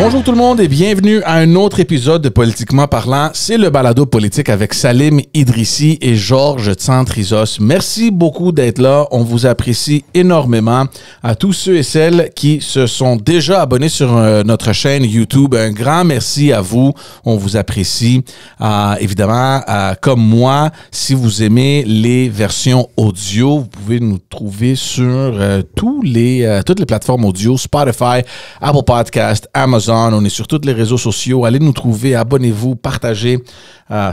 Bonjour tout le monde et bienvenue à un autre épisode de Politiquement parlant. C'est le balado politique avec Salim Idrissi et Georges Tsantrizos. Merci beaucoup d'être là. On vous apprécie énormément. À tous ceux et celles qui se sont déjà abonnés sur notre chaîne YouTube, un grand merci à vous. On vous apprécie. Évidemment, comme moi, si vous aimez les versions audio, vous pouvez nous trouver sur toutes les plateformes audio, Spotify, Apple Podcast, Amazon. On est sur tous les réseaux sociaux. Allez nous trouver, abonnez-vous, partagez.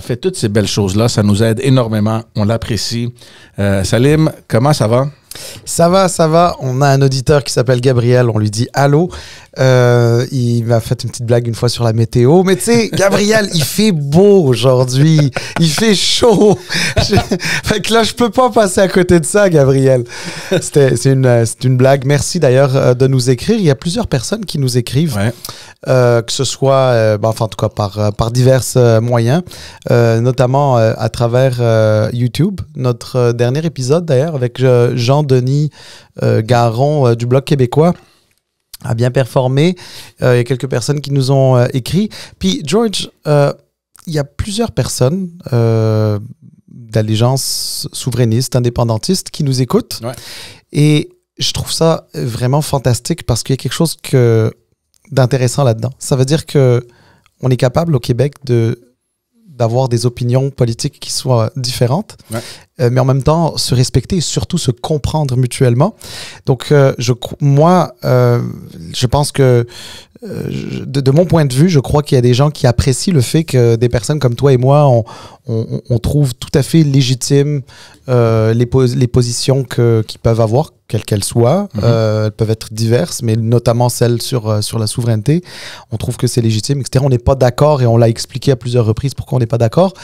Faites toutes ces belles choses-là. Ça nous aide énormément. On l'apprécie. Salim, comment ça va? Ça va, ça va. On a un auditeur qui s'appelle Gabriel. On lui dit allô. Il m'a fait une petite blague une fois sur la météo. Mais tu sais, Gabriel, il fait beau aujourd'hui. Il fait chaud. Fait que là, je peux pas passer à côté de ça, Gabriel. C'est une blague. Merci d'ailleurs de nous écrire. Il y a plusieurs personnes qui nous écrivent. Ouais. Que ce soit, en tout cas, par divers moyens, notamment à travers YouTube. Notre dernier épisode, d'ailleurs, avec Jean-Denis Garon du Bloc québécois, a bien performé. Il y a quelques personnes qui nous ont écrit. Puis, George, il y a plusieurs personnes d'allégeance souverainiste, indépendantiste, qui nous écoutent. Ouais. Et je trouve ça vraiment fantastique parce qu'il y a quelque chose d'intéressant là-dedans. Ça veut dire qu'on est capable au Québec d'avoir des opinions politiques qui soient différentes, ouais. Mais en même temps se respecter et surtout se comprendre mutuellement. Donc, moi, je pense que de mon point de vue, je crois qu'il y a des gens qui apprécient le fait que des personnes comme toi et moi, on trouve tout à fait légitimes les positions qu'ils peuvent avoir, quelles qu'elles soient. Elles peuvent être diverses, mais notamment celles sur la souveraineté. On trouve que c'est légitime, etc. On n'est pas d'accord et on l'a expliqué à plusieurs reprises pourquoi on n'est pas d'accord.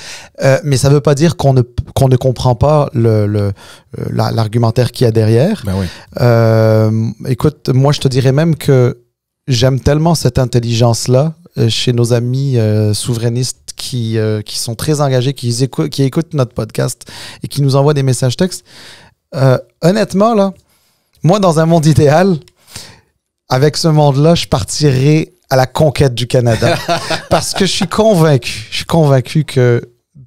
Mais ça ne veut pas dire qu'on ne comprend pas l'argumentaire qu'il y a derrière. Ben oui. Écoute, moi, je te dirais même que j'aime tellement cette intelligence-là chez nos amis souverainistes qui sont très engagés, qui écoutent notre podcast et qui nous envoient des messages textes. Honnêtement, là, moi, dans un monde idéal, avec ce monde-là, je partirais à la conquête du Canada. Parce que je suis convaincu que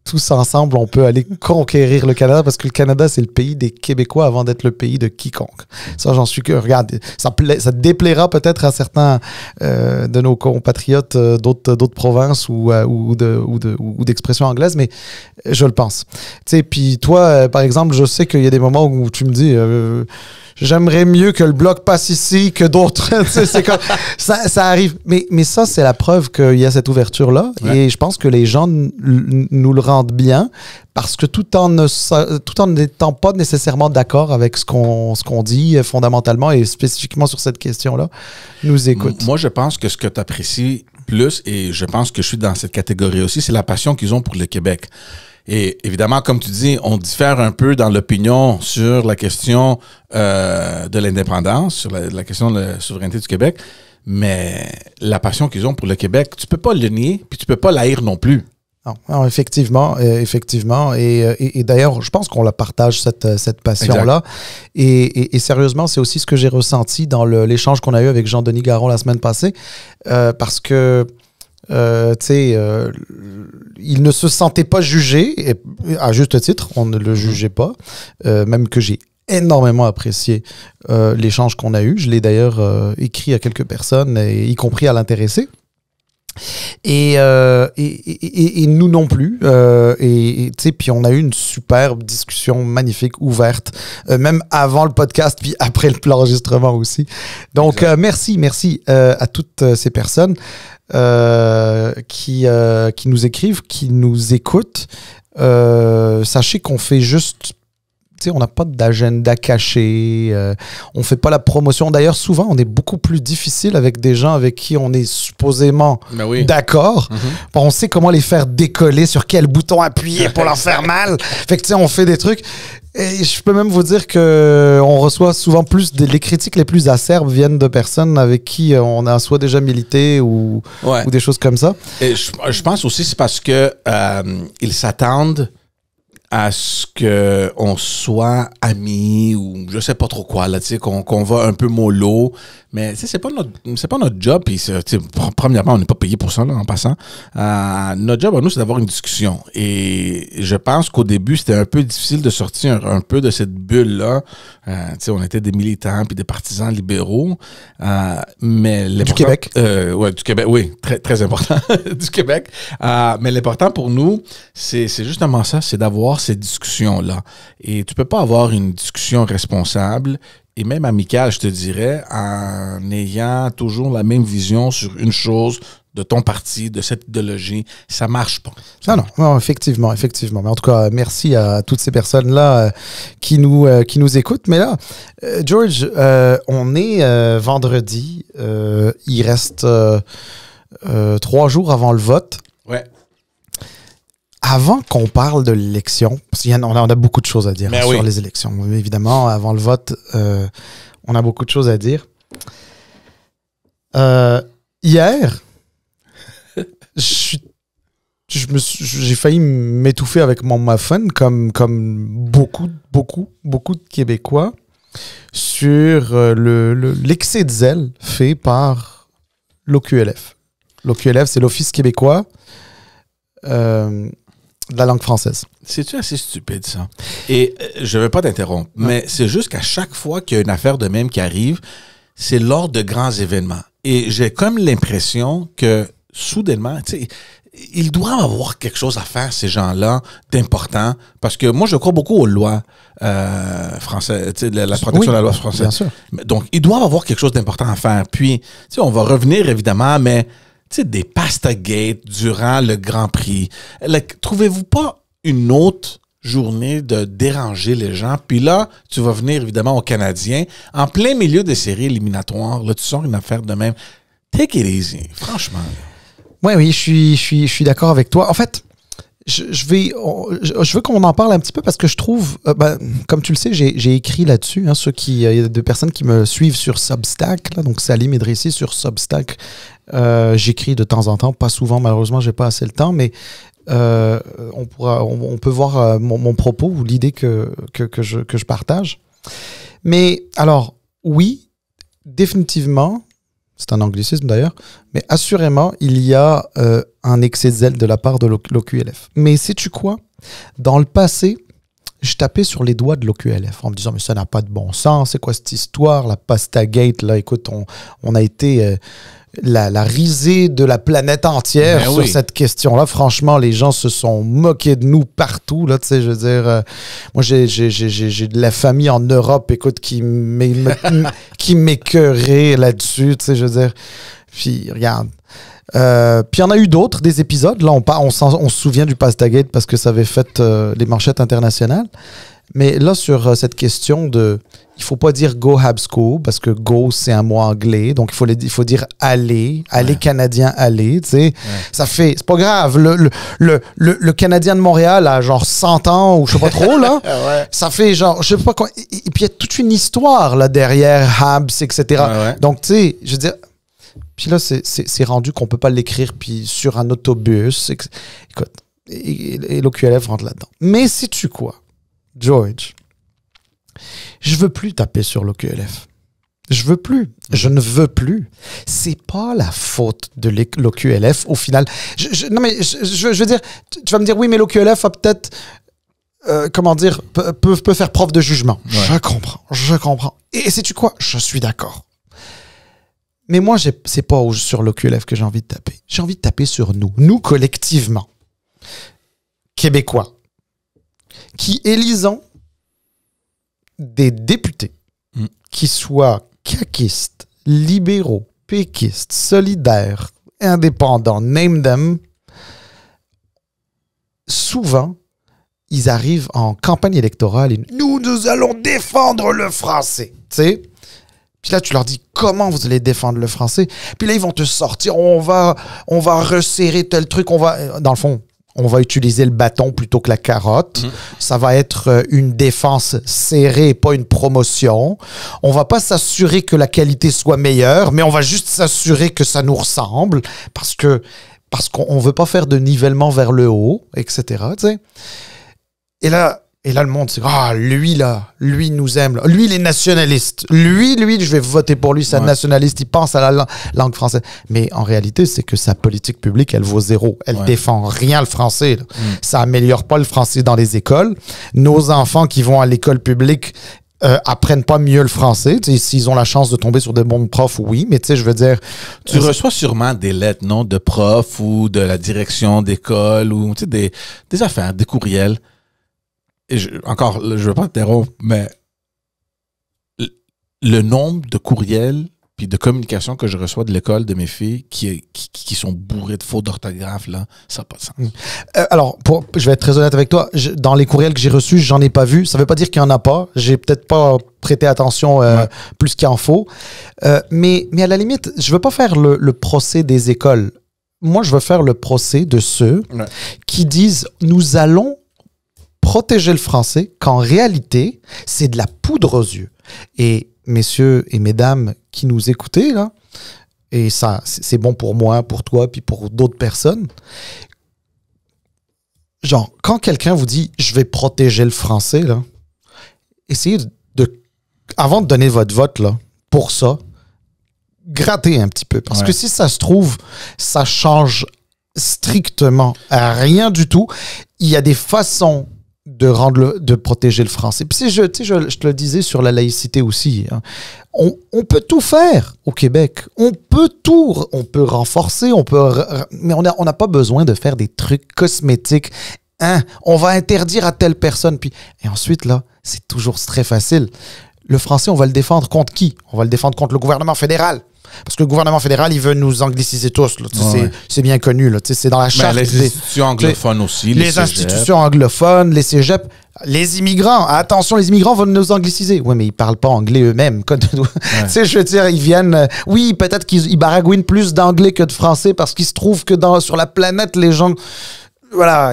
tous ensemble, on peut aller conquérir le Canada parce que le Canada, c'est le pays des Québécois avant d'être le pays de quiconque. Ça, j'en suis que... Regarde, ça déplaira peut-être à certains de nos compatriotes d'autres provinces ou d'expressions anglaises, mais je le pense. Tu sais, puis toi, par exemple, je sais qu'il y a des moments où tu me dis... j'aimerais mieux que le Bloc passe ici que d'autres. C'est comme, ça arrive. Mais ça, c'est la preuve qu'il y a cette ouverture-là. Ouais. Et je pense que les gens nous le rendent bien parce que tout en n'étant pas nécessairement d'accord avec ce qu'on dit fondamentalement et spécifiquement sur cette question-là, nous écoutent. Moi, je pense que ce que tu apprécies plus, et je pense que je suis dans cette catégorie aussi, c'est la passion qu'ils ont pour le Québec. Et évidemment, comme tu dis, on diffère un peu dans l'opinion sur la question de l'indépendance, sur la question de la souveraineté du Québec, mais la passion qu'ils ont pour le Québec, tu peux pas le nier, puis tu peux pas l'haïr non plus. Non, effectivement. Et d'ailleurs, je pense qu'on la partage, cette passion-là. Et sérieusement, c'est aussi ce que j'ai ressenti dans l'échange qu'on a eu avec Jean-Denis Garon la semaine passée, parce que il ne se sentait pas jugé, et à juste titre, on ne le jugeait pas, même que j'ai énormément apprécié l'échange qu'on a eu. Je l'ai d'ailleurs écrit à quelques personnes, y compris à l'intéressé. Et nous non plus. Puis on a eu une superbe discussion magnifique, ouverte, même avant le podcast, puis après l'enregistrement aussi. Donc, merci à toutes ces personnes qui nous écrivent, qui nous écoutent. Sachez qu'on fait juste... on n'a pas d'agenda caché, on fait pas la promotion. D'ailleurs, souvent, on est beaucoup plus difficile avec des gens avec qui on est supposément d'accord. On sait comment les faire décoller, sur quel bouton appuyer pour leur faire mal. Fait que, on fait des trucs. Et je peux même vous dire qu'on reçoit souvent les critiques les plus acerbes viennent de personnes avec qui on a soit déjà milité ou des choses comme ça. Et je pense aussi c'est parce que ils s'attendent à ce qu'on soit amis ou je sais pas trop quoi, là, qu'on va un peu mollo, Mais c'est pas notre job. Puis premièrement, on n'est pas payé pour ça, là, en passant. Notre job à nous, c'est d'avoir une discussion. Et je pense qu'au début, c'était un peu difficile de sortir un peu de cette bulle-là. On était des militants puis des partisans libéraux. Mais du Québec. Du Québec, oui, très, très important, du Québec. Mais l'important pour nous, c'est justement ça, c'est d'avoir ces discussions-là. Et tu peux pas avoir une discussion responsable et même amicale, je te dirais, en ayant toujours la même vision sur une chose de ton parti, de cette idéologie. Ça marche pas. Non, effectivement. Mais en tout cas, merci à toutes ces personnes-là qui nous écoutent. Mais là, George, on est vendredi. Il reste 3 jours avant le vote. Ouais. Avant qu'on parle de l'élection, parce qu'on a beaucoup de choses à dire sur les élections. Évidemment, avant le vote, on a beaucoup de choses à dire. Hier, j'ai failli m'étouffer avec mon muffin, comme beaucoup de Québécois, sur l'excès de zèle fait par l'OQLF. L'OQLF, c'est l'Office québécois de la langue française. C'est-tu assez stupide, ça? Et je ne veux pas t'interrompre, mais c'est juste qu'à chaque fois qu'il y a une affaire de même qui arrive, c'est lors de grands événements. Et j'ai comme l'impression que, soudainement, tu sais, ils doivent avoir quelque chose à faire, ces gens-là, d'important. Parce que moi, je crois beaucoup aux lois françaises, tu sais, la protection de la loi française. Bien sûr. Donc, ils doivent avoir quelque chose d'important à faire. Puis, tu sais, on va revenir, évidemment, mais... tu sais, des pastagates durant le Grand Prix. Trouvez-vous pas une autre journée de déranger les gens? Puis là, tu vas venir évidemment aux Canadiens. En plein milieu des séries éliminatoires, là, tu sors une affaire de même. Take it easy, franchement. Oui, je suis d'accord avec toi. En fait, je veux qu'on en parle un petit peu parce que je trouve, comme tu le sais, j'ai écrit là-dessus. Hein, il y a des personnes qui me suivent sur Substack, là, donc Salim Idrissi sur Substack. J'écris de temps en temps, pas souvent, malheureusement, j'ai pas assez le temps, mais on peut voir mon propos ou l'idée que je partage. Mais alors, oui, définitivement, c'est un anglicisme d'ailleurs, mais assurément, il y a un excès de zèle de la part de l'OQLF. Mais sais-tu quoi? Dans le passé, je tapais sur les doigts de l'OQLF en me disant « mais ça n'a pas de bon sens, c'est quoi cette histoire? La Pastagate, là, écoute, on a été... la risée de la planète entière sur cette question-là. Franchement, les gens se sont moqués de nous partout. Là, tu sais, je veux dire, moi, j'ai de la famille en Europe, écoute, qui m'écœurait là-dessus. Tu sais, je veux dire. Puis, regarde. Puis, il y en a eu d'autres, des épisodes. Là, on se souvient du Pastagate parce que ça avait fait les manchettes internationales. Mais là, sur cette question de... il ne faut pas dire « go Habs go » parce que « go », c'est un mot anglais. Donc, il faut dire « aller »,« aller Canadien, aller », tu sais. Ouais. Ça fait... c'est pas grave. Le Canadien de Montréal a genre 100 ans ou je sais pas trop, là. Ouais. Ça fait genre... je sais pas quoi. Et puis, il y a toute une histoire, là, derrière Habs, etc. Ouais. Donc, tu sais, je veux dire... Puis là, c'est rendu qu'on peut pas l'écrire puis sur un autobus. Écoute, et l'OQLF rentre là-dedans. Mais sais-tu quoi? George, je veux plus taper sur l'OQLF. Je ne veux plus. C'est pas la faute de l'OQLF au final. Non mais je veux dire, tu vas me dire oui mais l'OQLF a peut-être peut faire preuve de jugement. Ouais. Je comprends. Et sais-tu quoi? Je suis d'accord. Mais moi c'est pas sur l'OQLF que j'ai envie de taper. J'ai envie de taper sur nous collectivement, Québécois, qui élisons des députés qui soient caquistes, libéraux, péquistes, solidaires, indépendants, name them. Souvent, ils arrivent en campagne électorale et nous allons défendre le français. Tu sais? Puis là, tu leur dis comment vous allez défendre le français. Puis là, ils vont te sortir, on va resserrer tel truc, dans le fond, on va utiliser le bâton plutôt que la carotte. Ça va être une défense serrée, pas une promotion. On va pas s'assurer que la qualité soit meilleure, mais on va juste s'assurer que ça nous ressemble parce qu'on veut pas faire de nivellement vers le haut, etc. Tu sais. Et là, Et là, le monde, c'est lui, là, lui nous aime. Là. Lui, il est nationaliste. Lui, je vais voter pour lui, c'est un nationaliste. Il pense à la langue française. Mais en réalité, c'est que sa politique publique, elle vaut zéro. Elle défend rien le français. Ça améliore pas le français dans les écoles. Nos enfants qui vont à l'école publique apprennent pas mieux le français. S'ils ont la chance de tomber sur des bons profs, oui. Mais tu sais, je veux dire... Tu reçois sûrement des lettres, non? De profs ou de la direction d'école ou des affaires, des courriels. Et je veux pas t'interrompre, mais le nombre de courriels puis de communications que je reçois de l'école de mes filles qui sont bourrées de fautes d'orthographe, là, ça n'a pas de sens. Alors, je vais être très honnête avec toi. Dans les courriels que j'ai reçus, j'en ai pas vu. Ça veut pas dire qu'il y en a pas. J'ai peut-être pas prêté attention plus qu'il en faut. Mais à la limite, je veux pas faire le procès des écoles. Moi, je veux faire le procès de ceux qui disent « Nous allons protéger le français », qu'en réalité, c'est de la poudre aux yeux. Et messieurs et mesdames qui nous écoutez, là, et ça, c'est bon pour moi, pour toi, puis pour d'autres personnes, genre, quand quelqu'un vous dit « je vais protéger le français », là, essayez avant de donner votre vote, là, pour ça, grattez un petit peu. Parce que si ça se trouve, ça change strictement à rien du tout. Il y a des façons de protéger le français. Puis je te le disais sur la laïcité aussi. Hein. On peut tout faire au Québec. On peut renforcer, mais on n'a pas besoin de faire des trucs cosmétiques. Hein? On va interdire à telle personne. Et ensuite, là, c'est toujours très facile. Le français, on va le défendre contre qui? On va le défendre contre le gouvernement fédéral. Parce que le gouvernement fédéral, il veut nous angliciser tous. Là. C'est bien connu. Là. C'est dans la charte. Mais les institutions anglophones aussi. Les institutions anglophones, les cégeps, les immigrants. Attention, les immigrants vont nous angliciser. Oui, mais ils ne parlent pas anglais eux-mêmes. Je veux dire, ils viennent... Oui, peut-être qu'ils baragouinent plus d'anglais que de français parce qu'il se trouve que sur la planète, les gens... Voilà.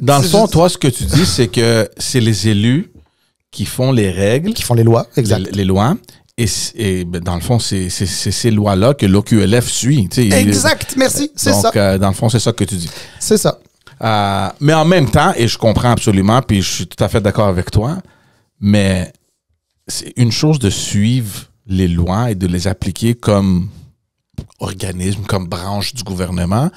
Dans le fond, toi, ce que tu dis, c'est que c'est les élus qui font les règles. Qui font les lois, exact. Les lois. Et dans le fond, c'est ces lois-là que l'OQLF suit. Exact, merci, c'est ça. Donc, dans le fond, c'est ça que tu dis. C'est ça. Mais en même temps, et je comprends absolument, puis je suis tout à fait d'accord avec toi, mais c'est une chose de suivre les lois et de les appliquer comme organisme, comme branche du gouvernement.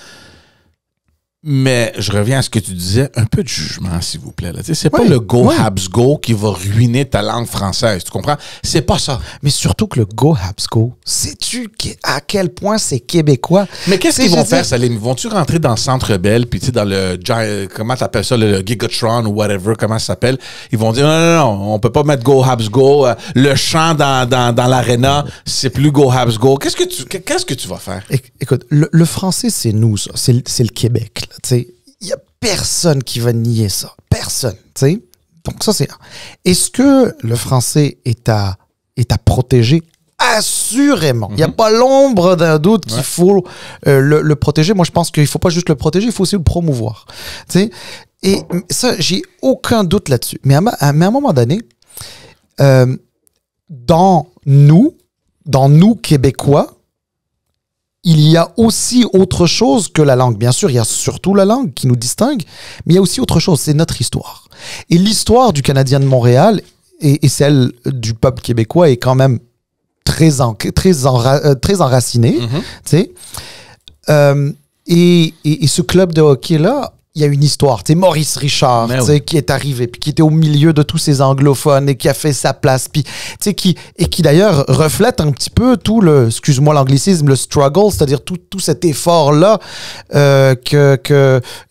Mais je reviens à ce que tu disais, un peu de jugement, s'il vous plaît. C'est pas le Go Habs Go qui va ruiner ta langue française, tu comprends? C'est pas ça. Mais surtout que le Go Habs Go, sais-tu à quel point c'est québécois? Mais qu'est-ce qu'ils vont faire, Salim? Vont-tu rentrer dans le Centre Bell, puis dans le, comment t'appelles ça, le Gigatron ou whatever, comment ça s'appelle? Ils vont dire, non, on peut pas mettre Go Habs Go. Le chant dans l'aréna, c'est plus Go Habs Go. Qu'est-ce que tu vas faire? Écoute, le français, c'est nous, ça. C'est le Québec. Il n'y a personne qui va nier ça. Personne. T'sais? Donc ça, c'est... Est-ce que le français est à protéger? Assurément. Il n'y a pas l'ombre d'un doute qu'il faut le protéger. Moi, je pense qu'il ne faut pas juste le protéger, il faut aussi le promouvoir. T'sais? Et ça, j'ai aucun doute là-dessus. Mais à un moment donné, dans nous Québécois, il y a aussi autre chose que la langue. Bien sûr, il y a surtout la langue qui nous distingue, mais il y a aussi autre chose, c'est notre histoire. Et l'histoire du Canadien de Montréal et celle du peuple québécois est quand même très enracinée. Tu sais. Et ce club de hockey-là, il y a une histoire. Tu sais, Maurice Richard, qui est arrivé, puis qui était au milieu de tous ces anglophones et qui a fait sa place, puis qui d'ailleurs reflète un petit peu tout le, excuse-moi l'anglicisme, le struggle, c'est-à-dire tout cet effort-là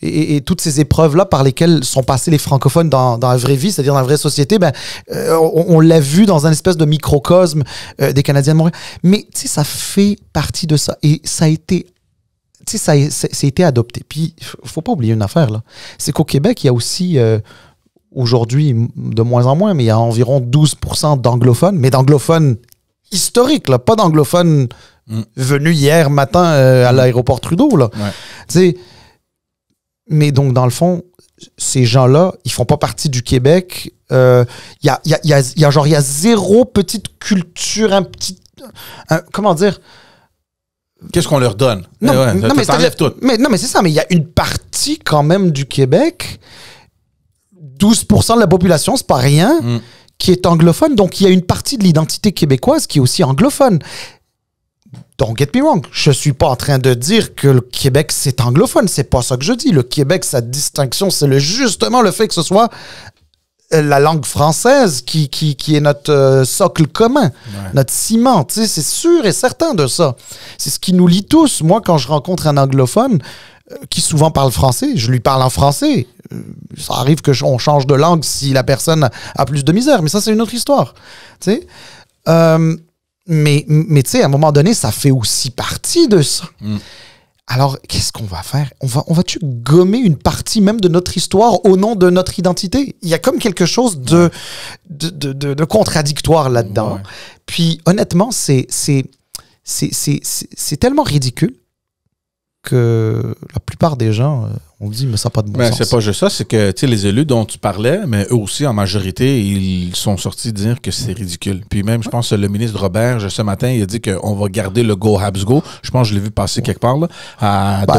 et toutes ces épreuves-là par lesquelles sont passés les francophones dans la vraie vie, c'est-à-dire dans la vraie société. On l'a vu dans un espèce de microcosme des Canadiens de Montréal. Mais ça fait partie de ça. Et ça a été ça a été adopté. Puis, il ne faut pas oublier une affaire, là. C'est qu'au Québec, il y a aussi, aujourd'hui, de moins en moins, mais il y a environ 12% d'anglophones, mais d'anglophones historiques, là, pas d'anglophones venus hier matin à l'aéroport Trudeau, là. Mais donc, dans le fond, ces gens-là, ils font pas partie du Québec. Il y a zéro petite culture, comment dire... Qu'est-ce qu'on leur donne? Non, mais t'enlèves tout. Mais c'est ça, mais il y a une partie quand même du Québec 12% de la population, c'est pas rien, qui est anglophone. Donc, il y a une partie de l'identité québécoise qui est aussi anglophone. Don't get me wrong, je suis pas en train de dire que le Québec, c'est anglophone. C'est pas ça que je dis. Le Québec, sa distinction, c'est justement le fait que ce soit la langue française qui est notre socle commun, notre ciment. Tu sais, c'est sûr et certain de ça. C'est ce qui nous lie tous. Moi, quand je rencontre un anglophone qui souvent parle français, je lui parle en français. Ça arrive qu'on change de langue si la personne a plus de misère, mais ça, c'est une autre histoire. Tu sais, mais tu sais, à un moment donné, ça fait aussi partie de ça. Alors, qu'est-ce qu'on va faire? On va-tu gommer une partie même de notre histoire au nom de notre identité? Il y a comme quelque chose de contradictoire là-dedans. Ouais. Puis, honnêtement, c'est tellement ridicule que la plupart des gens, on dit, mais ça n'a pas de bon sens. C'est pas juste ça, c'est que les élus dont tu parlais, mais eux aussi, en majorité, ils sont sortis dire que c'est ridicule. Puis même, je pense, le ministre Robert, ce matin, il a dit qu'on va garder le Go Habs Go. Je pense que je l'ai vu passer quelque part. Là. Donc,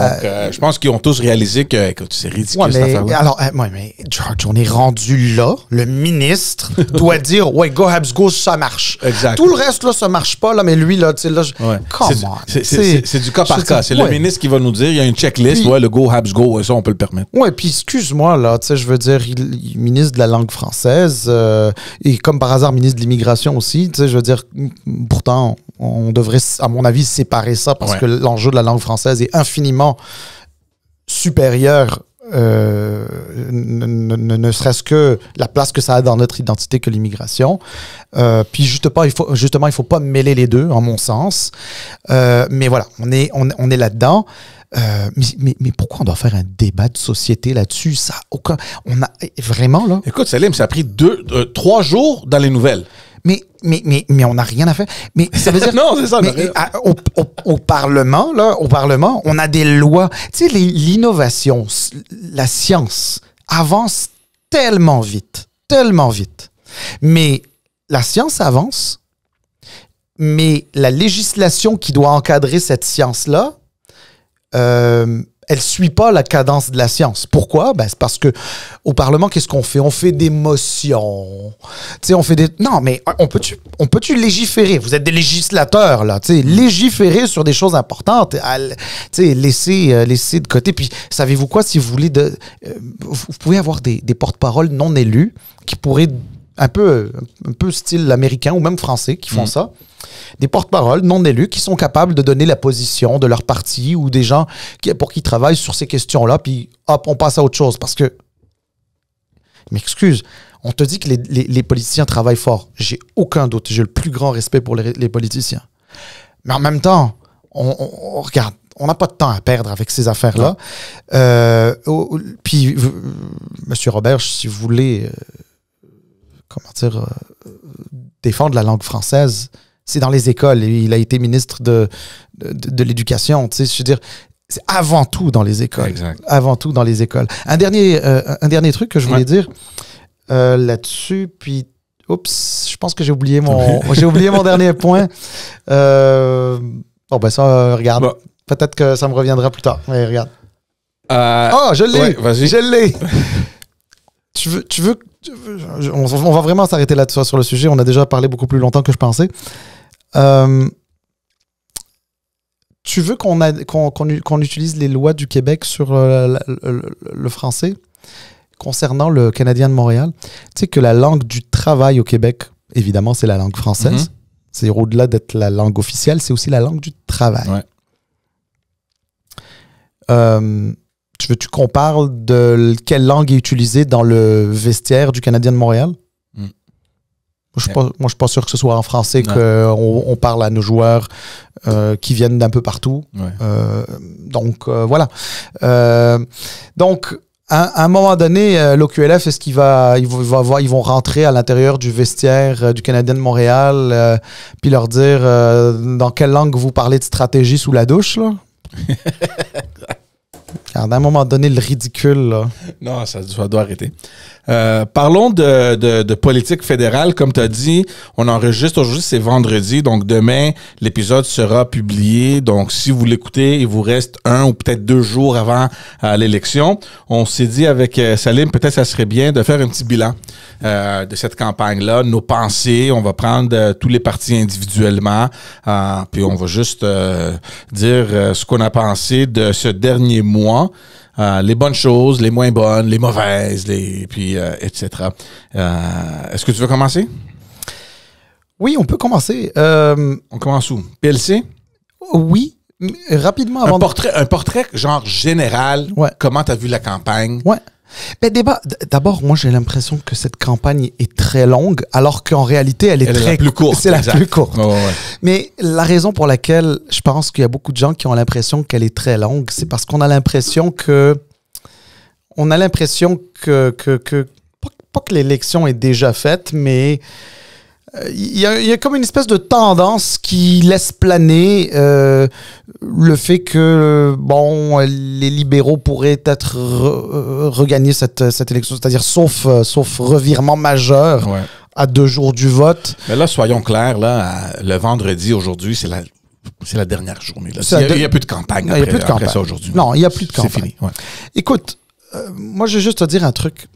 je pense qu'ils ont tous réalisé que c'est ridicule, cette affaire-là. Alors, mais George, on est rendu là. Le ministre doit dire, ouais, Go Habs Go, ça marche. Exact. Tout le reste, là, ça marche pas, là, mais lui, là, tu sais, là, c'est du cas par cas. C'est le ministre qui va nous dire, il y a une checklist, puis, le Go Habs Go, ça, on peut le permettre. Ouais, puis excuse-moi, là, tu sais, je veux dire, il est ministre de la langue française, et comme par hasard, ministre de l'immigration aussi, tu sais, je veux dire, pourtant, on devrait, à mon avis, séparer ça, parce que l'enjeu de la langue française est infiniment supérieur, ne serait-ce que la place que ça a dans notre identité que l'immigration. Puis justement, il faut pas mêler les deux, en mon sens. Mais voilà, on est là-dedans. Mais pourquoi on doit faire un débat de société là-dessus? Ça aucun. On a vraiment là. Écoute, Salim, ça a pris 3 jours dans les nouvelles. Mais on n'a rien à faire. Mais ça veut dire non, c'est ça. Au Parlement, on a des lois. Tu sais, l'innovation, la science avance tellement vite. Mais la science avance, mais la législation qui doit encadrer cette science-là, elle suit pas la cadence de la science. Pourquoi? Ben, c'est parce que au Parlement, qu'est-ce qu'on fait? On fait des motions. Tu sais, on fait des... Non, mais on peut-tu légiférer? Vous êtes des législateurs, là. Tu sais, légiférer sur des choses importantes. Tu sais, laisser de côté. Puis, savez-vous quoi? Si vous voulez vous pouvez avoir des porte-paroles non élus qui pourraient un peu style américain ou même français qui font ça. Des porte-paroles non élus qui sont capables de donner la position de leur parti ou des gens pour qui travaillent sur ces questions-là, puis hop, on passe à autre chose. Parce que, m'excuse, on te dit que les politiciens travaillent fort. J'ai aucun doute. J'ai le plus grand respect pour les politiciens. Mais en même temps, on regarde, on n'a pas de temps à perdre avec ces affaires-là. Puis, Monsieur Robert, si vous voulez... défendre la langue française, c'est dans les écoles. Et il a été ministre de l'Éducation. Tu sais, je veux dire, c'est avant tout dans les écoles. Exact. Avant tout dans les écoles. Un dernier truc que je voulais dire là-dessus, puis oups, je pense que j'ai oublié mon dernier point. Bon, ben ça, regarde. Bon. Peut-être que ça me reviendra plus tard. Mais regarde. Je l'ai! Ouais, vas-y. Je l'ai! Tu veux on va vraiment s'arrêter là-dessus sur le sujet. On a déjà parlé beaucoup plus longtemps que je pensais. Tu veux qu'on utilise les lois du Québec sur le français concernant le Canadien de Montréal? Tu sais que la langue du travail au Québec, évidemment, c'est la langue française. C'est au-delà d'être la langue officielle, c'est aussi la langue du travail. Ouais. Tu qu'on parle de quelle langue est utilisée dans le vestiaire du Canadien de Montréal? Moi, je suis pas sûr que ce soit en français qu'on parle à nos joueurs qui viennent d'un peu partout. Ouais. Donc, voilà. Donc, à un moment donné, l'OQLF, est-ce qu'ils vont rentrer à l'intérieur du vestiaire du Canadien de Montréal puis leur dire dans quelle langue vous parlez de stratégie sous la douche, là? Regarde, à un moment donné, le ridicule, là. Non, ça doit arrêter. Parlons de politique fédérale. Comme tu as dit, on enregistre aujourd'hui, c'est vendredi. Donc, demain, l'épisode sera publié. Donc, si vous l'écoutez, il vous reste 1 ou peut-être 2 jours avant l'élection. On s'est dit avec Salim, peut-être ça serait bien de faire un petit bilan de cette campagne-là. Nos pensées, on va prendre tous les partis individuellement. Puis, on va juste dire ce qu'on a pensé de ce dernier mois. Les bonnes choses, les moins bonnes, les mauvaises, puis etc. Est-ce que tu veux commencer? Oui, on peut commencer. On commence où? PLC? Oui, rapidement avant... Un portrait genre général. Ouais. Comment tu as vu la campagne? Ouais. Ben, d'abord, moi, j'ai l'impression que cette campagne est très longue, alors qu'en réalité, elle est très... la plus courte. C'est la plus courte. Ouais. Mais la raison pour laquelle je pense qu'il y a beaucoup de gens qui ont l'impression qu'elle est très longue, c'est parce qu'on a l'impression que... Pas que l'élection est déjà faite, mais... Il y a comme une espèce de tendance qui laisse planer le fait que, les libéraux pourraient peut-être regagner cette élection, c'est-à-dire sauf revirement majeur à 2 jours du vote. Mais là, soyons clairs, là, le vendredi, aujourd'hui, c'est la dernière journée. Là. Il n'y a plus de campagne après ça aujourd'hui. Non, il n'y a plus de campagne. C'est fini. Ouais. Écoute, moi, je vais juste te dire un truc.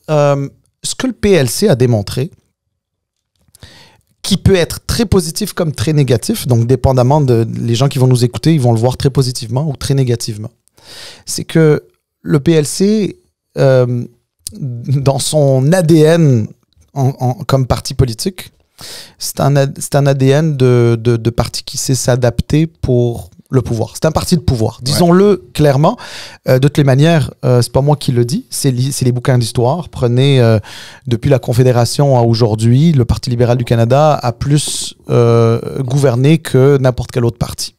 Ce que le PLC a démontré, qui peut être très positif comme très négatif, donc dépendamment les gens qui vont nous écouter, ils vont le voir très positivement ou très négativement. C'est que le PLC, dans son ADN comme parti politique, c'est un ADN de parti qui sait s'adapter pour le pouvoir. C'est un parti de pouvoir. Disons-le clairement. De toutes les manières, c'est pas moi qui le dis, c'est les bouquins d'histoire. Prenez depuis la Confédération à aujourd'hui, le Parti libéral du Canada a plus gouverné que n'importe quel autre parti.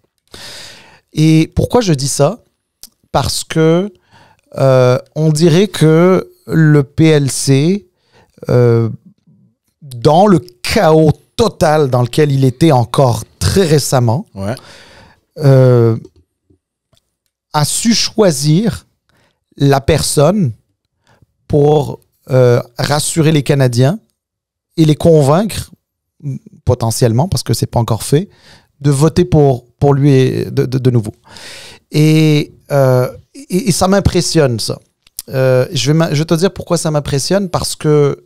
Et pourquoi je dis ça? Parce que on dirait que le PLC, dans le chaos total dans lequel il était encore très récemment, a su choisir la personne pour rassurer les Canadiens et les convaincre, potentiellement, parce que c'est pas encore fait, de voter pour lui de nouveau. Et ça m'impressionne, ça. Je vais te dire pourquoi ça m'impressionne, parce que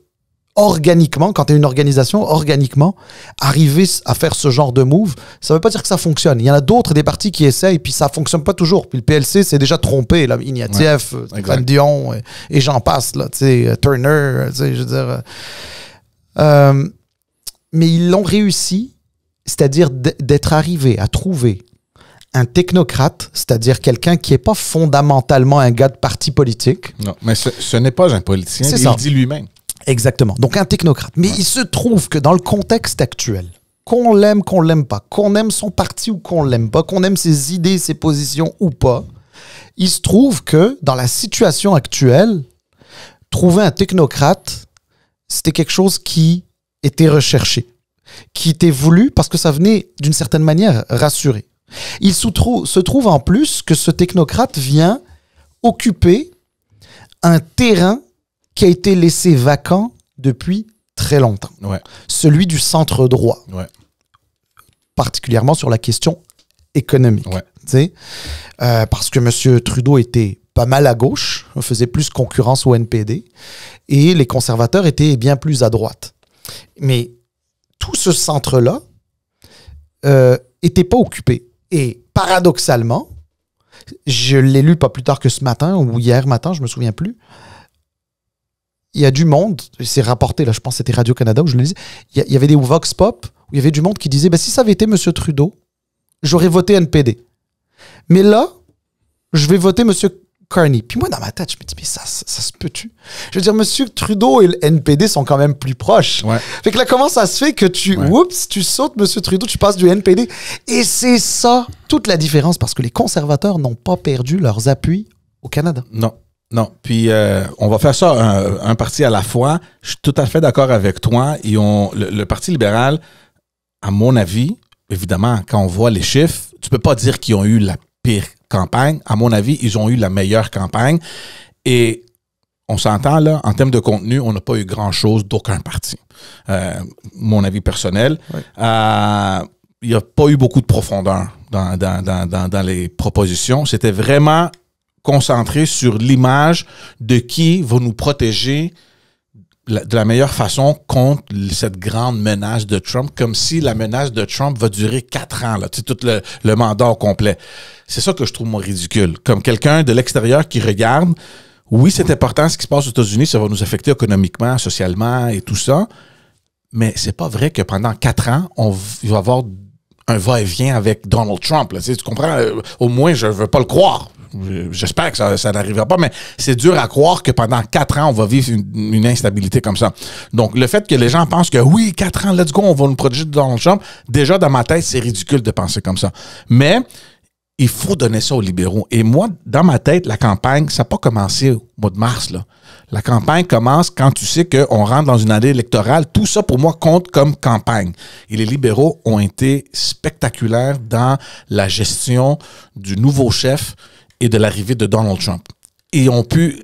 organiquement, quand tu es une organisation, organiquement, arriver à faire ce genre de move, ça veut pas dire que ça fonctionne. Il y en a d'autres, des partis qui essayent, puis ça fonctionne pas toujours. Puis le PLC s'est déjà trompé, là, Ignatieff, Stéphane Dion, et j'en passe, là, tu sais, Turner, tu sais, je veux dire. Mais ils l'ont réussi, c'est-à-dire d'être arrivé à trouver un technocrate, c'est-à-dire quelqu'un qui n'est pas fondamentalement un gars de parti politique. Non, mais ce n'est pas un politicien, il le dit lui-même. Exactement. Donc, un technocrate. Mais il se trouve que dans le contexte actuel, qu'on l'aime pas, qu'on aime son parti ou qu'on l'aime pas, qu'on aime ses idées, ses positions ou pas, il se trouve que dans la situation actuelle, trouver un technocrate, c'était quelque chose qui était recherché, qui était voulu parce que ça venait d'une certaine manière rassurer. Il se trouve en plus que ce technocrate vient occuper un terrain qui a été laissé vacant depuis très longtemps. Celui du centre droit. Particulièrement sur la question économique. Parce que M. Trudeau était pas mal à gauche, faisait plus concurrence au NPD, et les conservateurs étaient bien plus à droite. Mais tout ce centre-là n'était pas occupé. Et paradoxalement, je l'ai lu pas plus tard que ce matin, ou hier matin, je me souviens plus, il y a du monde, c'est rapporté, là, je pense que c'était Radio-Canada où je le disais, il y avait des Vox Pop où il y avait du monde qui disait si ça avait été M. Trudeau, j'aurais voté NPD. Mais là, je vais voter M. Carney. Puis moi, dans ma tête, je me dis, mais ça se peut-tu? Je veux dire, M. Trudeau et le NPD sont quand même plus proches. Fait que là, comment ça se fait que tu sautes M. Trudeau, tu passes du NPD? Et c'est ça, toute la différence, parce que les conservateurs n'ont pas perdu leurs appuis au Canada. Non, puis on va faire ça un parti à la fois. Je suis tout à fait d'accord avec toi. Le Parti libéral, à mon avis, évidemment, quand on voit les chiffres, tu peux pas dire qu'ils ont eu la pire campagne. À mon avis, ils ont eu la meilleure campagne. Et on s'entend, là, en termes de contenu, on n'a pas eu grand-chose d'aucun parti. Mon avis personnel. Oui. Il n'y a pas eu beaucoup de profondeur dans les propositions. C'était vraiment concentré sur l'image de qui va nous protéger de la meilleure façon contre cette grande menace de Trump, comme si la menace de Trump va durer 4 ans, là, tout le mandat au complet. C'est ça que je trouve, moi, ridicule. Comme quelqu'un de l'extérieur qui regarde, oui, c'est important ce qui se passe aux États-Unis, ça va nous affecter économiquement, socialement et tout ça, mais c'est pas vrai que pendant 4 ans, il va y avoir un va-et-vient avec Donald Trump. Là. Tu comprends? Au moins, je veux pas le croire. J'espère que ça n'arrivera pas, mais c'est dur à croire que pendant 4 ans, on va vivre une instabilité comme ça. Donc, le fait que les gens pensent que oui, 4 ans, let's go, on va nous protéger de Donald Trump, déjà dans ma tête, c'est ridicule de penser comme ça. Mais il faut donner ça aux libéraux. Et moi, dans ma tête, la campagne, ça n'a pas commencé au mois de mars, là. La campagne commence quand tu sais qu'on rentre dans une année électorale. Tout ça, pour moi, compte comme campagne. Et les libéraux ont été spectaculaires dans la gestion du nouveau chef et de l'arrivée de Donald Trump. Ils ont pu,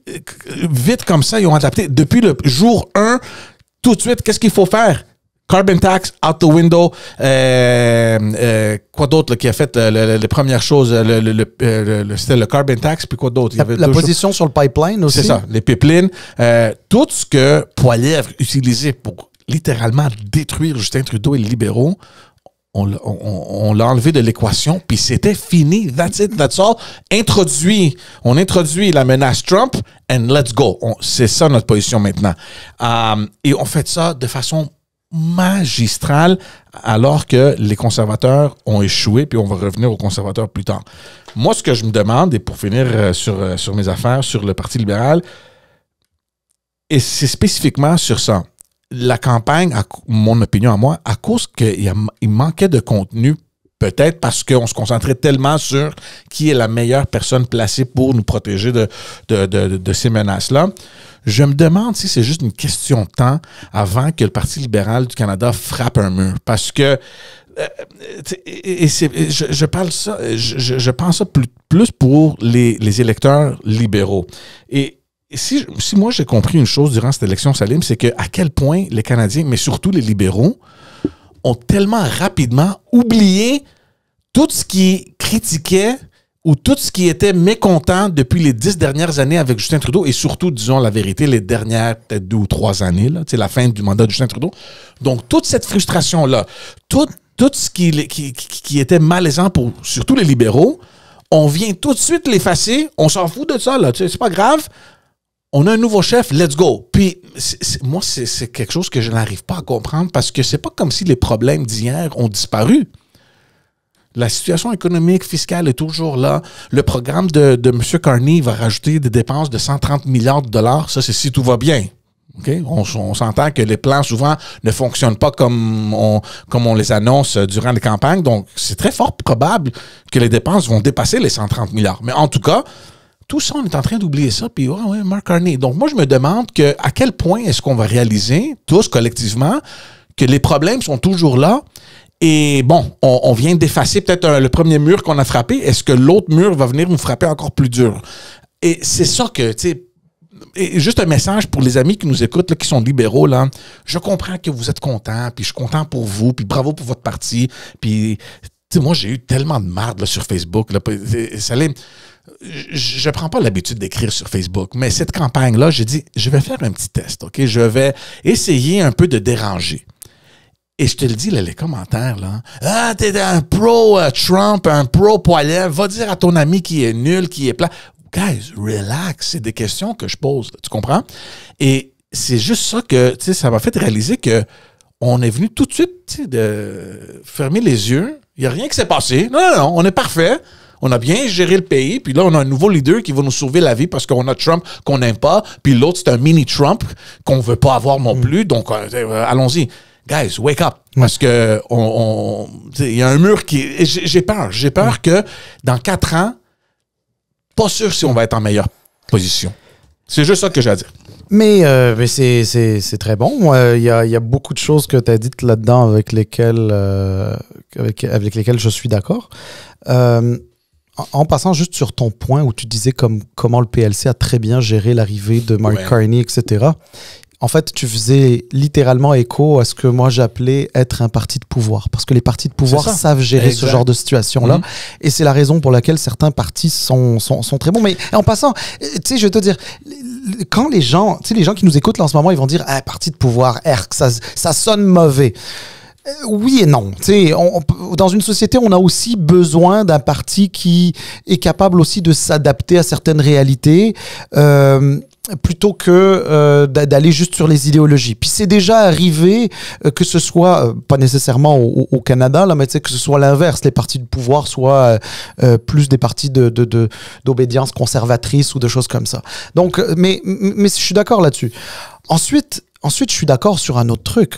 vite comme ça, ils ont adapté. Depuis le jour 1, tout de suite, qu'est-ce qu'il faut faire? Carbon tax, out the window. Quoi d'autre là, qui a fait les premières choses? C'était le carbon tax, puis quoi d'autre? La position sur le pipeline aussi. C'est ça, les pipelines. Tout ce que Poilievre utilisait pour littéralement détruire Justin Trudeau et les libéraux, on l'a enlevé de l'équation, puis c'était fini. That's it, that's all. On introduit la menace Trump, and let's go. C'est ça notre position maintenant. Et on fait ça de façon magistrale, alors que les conservateurs ont échoué, puis on va revenir aux conservateurs plus tard. Moi, ce que je me demande, et pour finir sur mes affaires, sur le Parti libéral, et c'est spécifiquement sur ça. La campagne, à mon opinion à moi, à cause qu'il manquait de contenu, peut-être parce qu'on se concentrait tellement sur qui est la meilleure personne placée pour nous protéger de ces menaces-là. Je me demande si c'est juste une question de temps avant que le Parti libéral du Canada frappe un mur. Parce que je pense ça plus pour les électeurs libéraux. Et si moi j'ai compris une chose durant cette élection, Salim, c'est que à quel point les Canadiens, mais surtout les libéraux, ont tellement rapidement oublié tout ce qui critiquait ou tout ce qui était mécontent depuis les 10 dernières années avec Justin Trudeau, et surtout, disons la vérité, les dernières peut-être 2 ou 3 années, là, la fin du mandat de Justin Trudeau. Donc, toute cette frustration-là, tout ce qui était malaisant pour surtout les libéraux, on vient tout de suite l'effacer, on s'en fout de ça, là, c'est pas grave. On a un nouveau chef, let's go. Puis, moi, c'est quelque chose que je n'arrive pas à comprendre, parce que c'est pas comme si les problèmes d'hier ont disparu. La situation économique, fiscale est toujours là. Le programme de M. Carney va rajouter des dépenses de 130 milliards de dollars. Ça, c'est si tout va bien. Okay? On s'entend que les plans, souvent, ne fonctionnent pas comme on les annonce durant les campagnes. Donc, c'est très fort probable que les dépenses vont dépasser les 130 milliards. Mais en tout cas, tout ça, on est en train d'oublier ça. Puis, ouais, Mark Carney. Donc, moi, je me demande à quel point est-ce qu'on va réaliser, tous collectivement, que les problèmes sont toujours là. Et bon, on vient d'effacer peut-être le premier mur qu'on a frappé. Est-ce que l'autre mur va venir nous frapper encore plus dur? Et c'est ça que, tu sais, et juste un message pour les amis qui nous écoutent, là, qui sont libéraux, là. Je comprends que vous êtes contents, puis je suis content pour vous, puis bravo pour votre parti. Puis, tu sais, moi, j'ai eu tellement de merde là, sur Facebook. Là. Salim, je prends pas l'habitude d'écrire sur Facebook, mais cette campagne-là, j'ai dit, je vais faire un petit test, OK? Je vais essayer un peu de déranger. Et je te le dis, là, les commentaires, là. Ah, t'es un pro-Trump, un pro-Poilievre. Va dire à ton ami qui est nul, qui est plat. Guys, relax. C'est des questions que je pose. Là, tu comprends? Et c'est juste ça que, tu sais, ça m'a fait réaliser que on est venu tout de suite, tu sais, de fermer les yeux. Il n'y a rien qui s'est passé. Non, on est parfait. On a bien géré le pays. Puis là, on a un nouveau leader qui va nous sauver la vie parce qu'on a Trump qu'on n'aime pas. Puis l'autre, c'est un mini-Trump qu'on ne veut pas avoir non plus. Donc, allons-y. Guys, wake up. Parce que il y a un mur qui... J'ai peur. J'ai peur que dans 4 ans, pas sûr si on va être en meilleure position. C'est juste ça que j'ai à dire. Mais c'est très bon. Il y a beaucoup de choses que tu as dites là-dedans avec lesquelles je suis d'accord. En passant juste sur ton point où tu disais comment le PLC a très bien géré l'arrivée de Mark Carney, etc., en fait, tu faisais littéralement écho à ce que moi j'appelais être un parti de pouvoir. Parce que les partis de pouvoir savent gérer ce genre de situation-là. Et c'est la raison pour laquelle certains partis sont très bons. Mais en passant, tu sais, je vais te dire, quand les gens qui nous écoutent là en ce moment, ils vont dire « parti de pouvoir, ça sonne mauvais ». Oui et non. Dans une société, on a aussi besoin d'un parti qui est capable aussi de s'adapter à certaines réalités. Plutôt que d'aller juste sur les idéologies. Puis c'est déjà arrivé que ce soit, pas nécessairement au Canada, là, mais que ce soit l'inverse, les partis de pouvoir soient plus des partis d'obédience conservatrice ou de choses comme ça. Donc, mais je suis d'accord là-dessus. Ensuite, je suis d'accord sur un autre truc.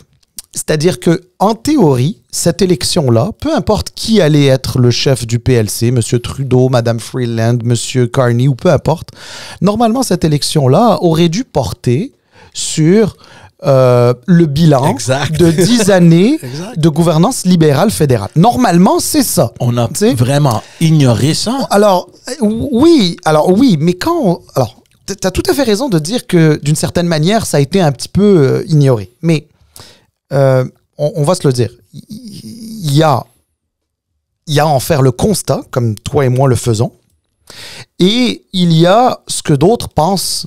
C'est-à-dire que, en théorie, cette élection-là, peu importe qui allait être le chef du PLC, M. Trudeau, Mme Freeland, M. Carney, ou peu importe, normalement, cette élection-là aurait dû porter sur le bilan de 10 années de gouvernance libérale fédérale. Normalement, c'est ça. On a vraiment ignoré ça? Alors, oui, mais quand... Alors, tu as tout à fait raison de dire que, d'une certaine manière, ça a été un petit peu ignoré. Mais... on va se le dire, il y a à en faire le constat, comme toi et moi le faisons, et il y a ce que d'autres pensent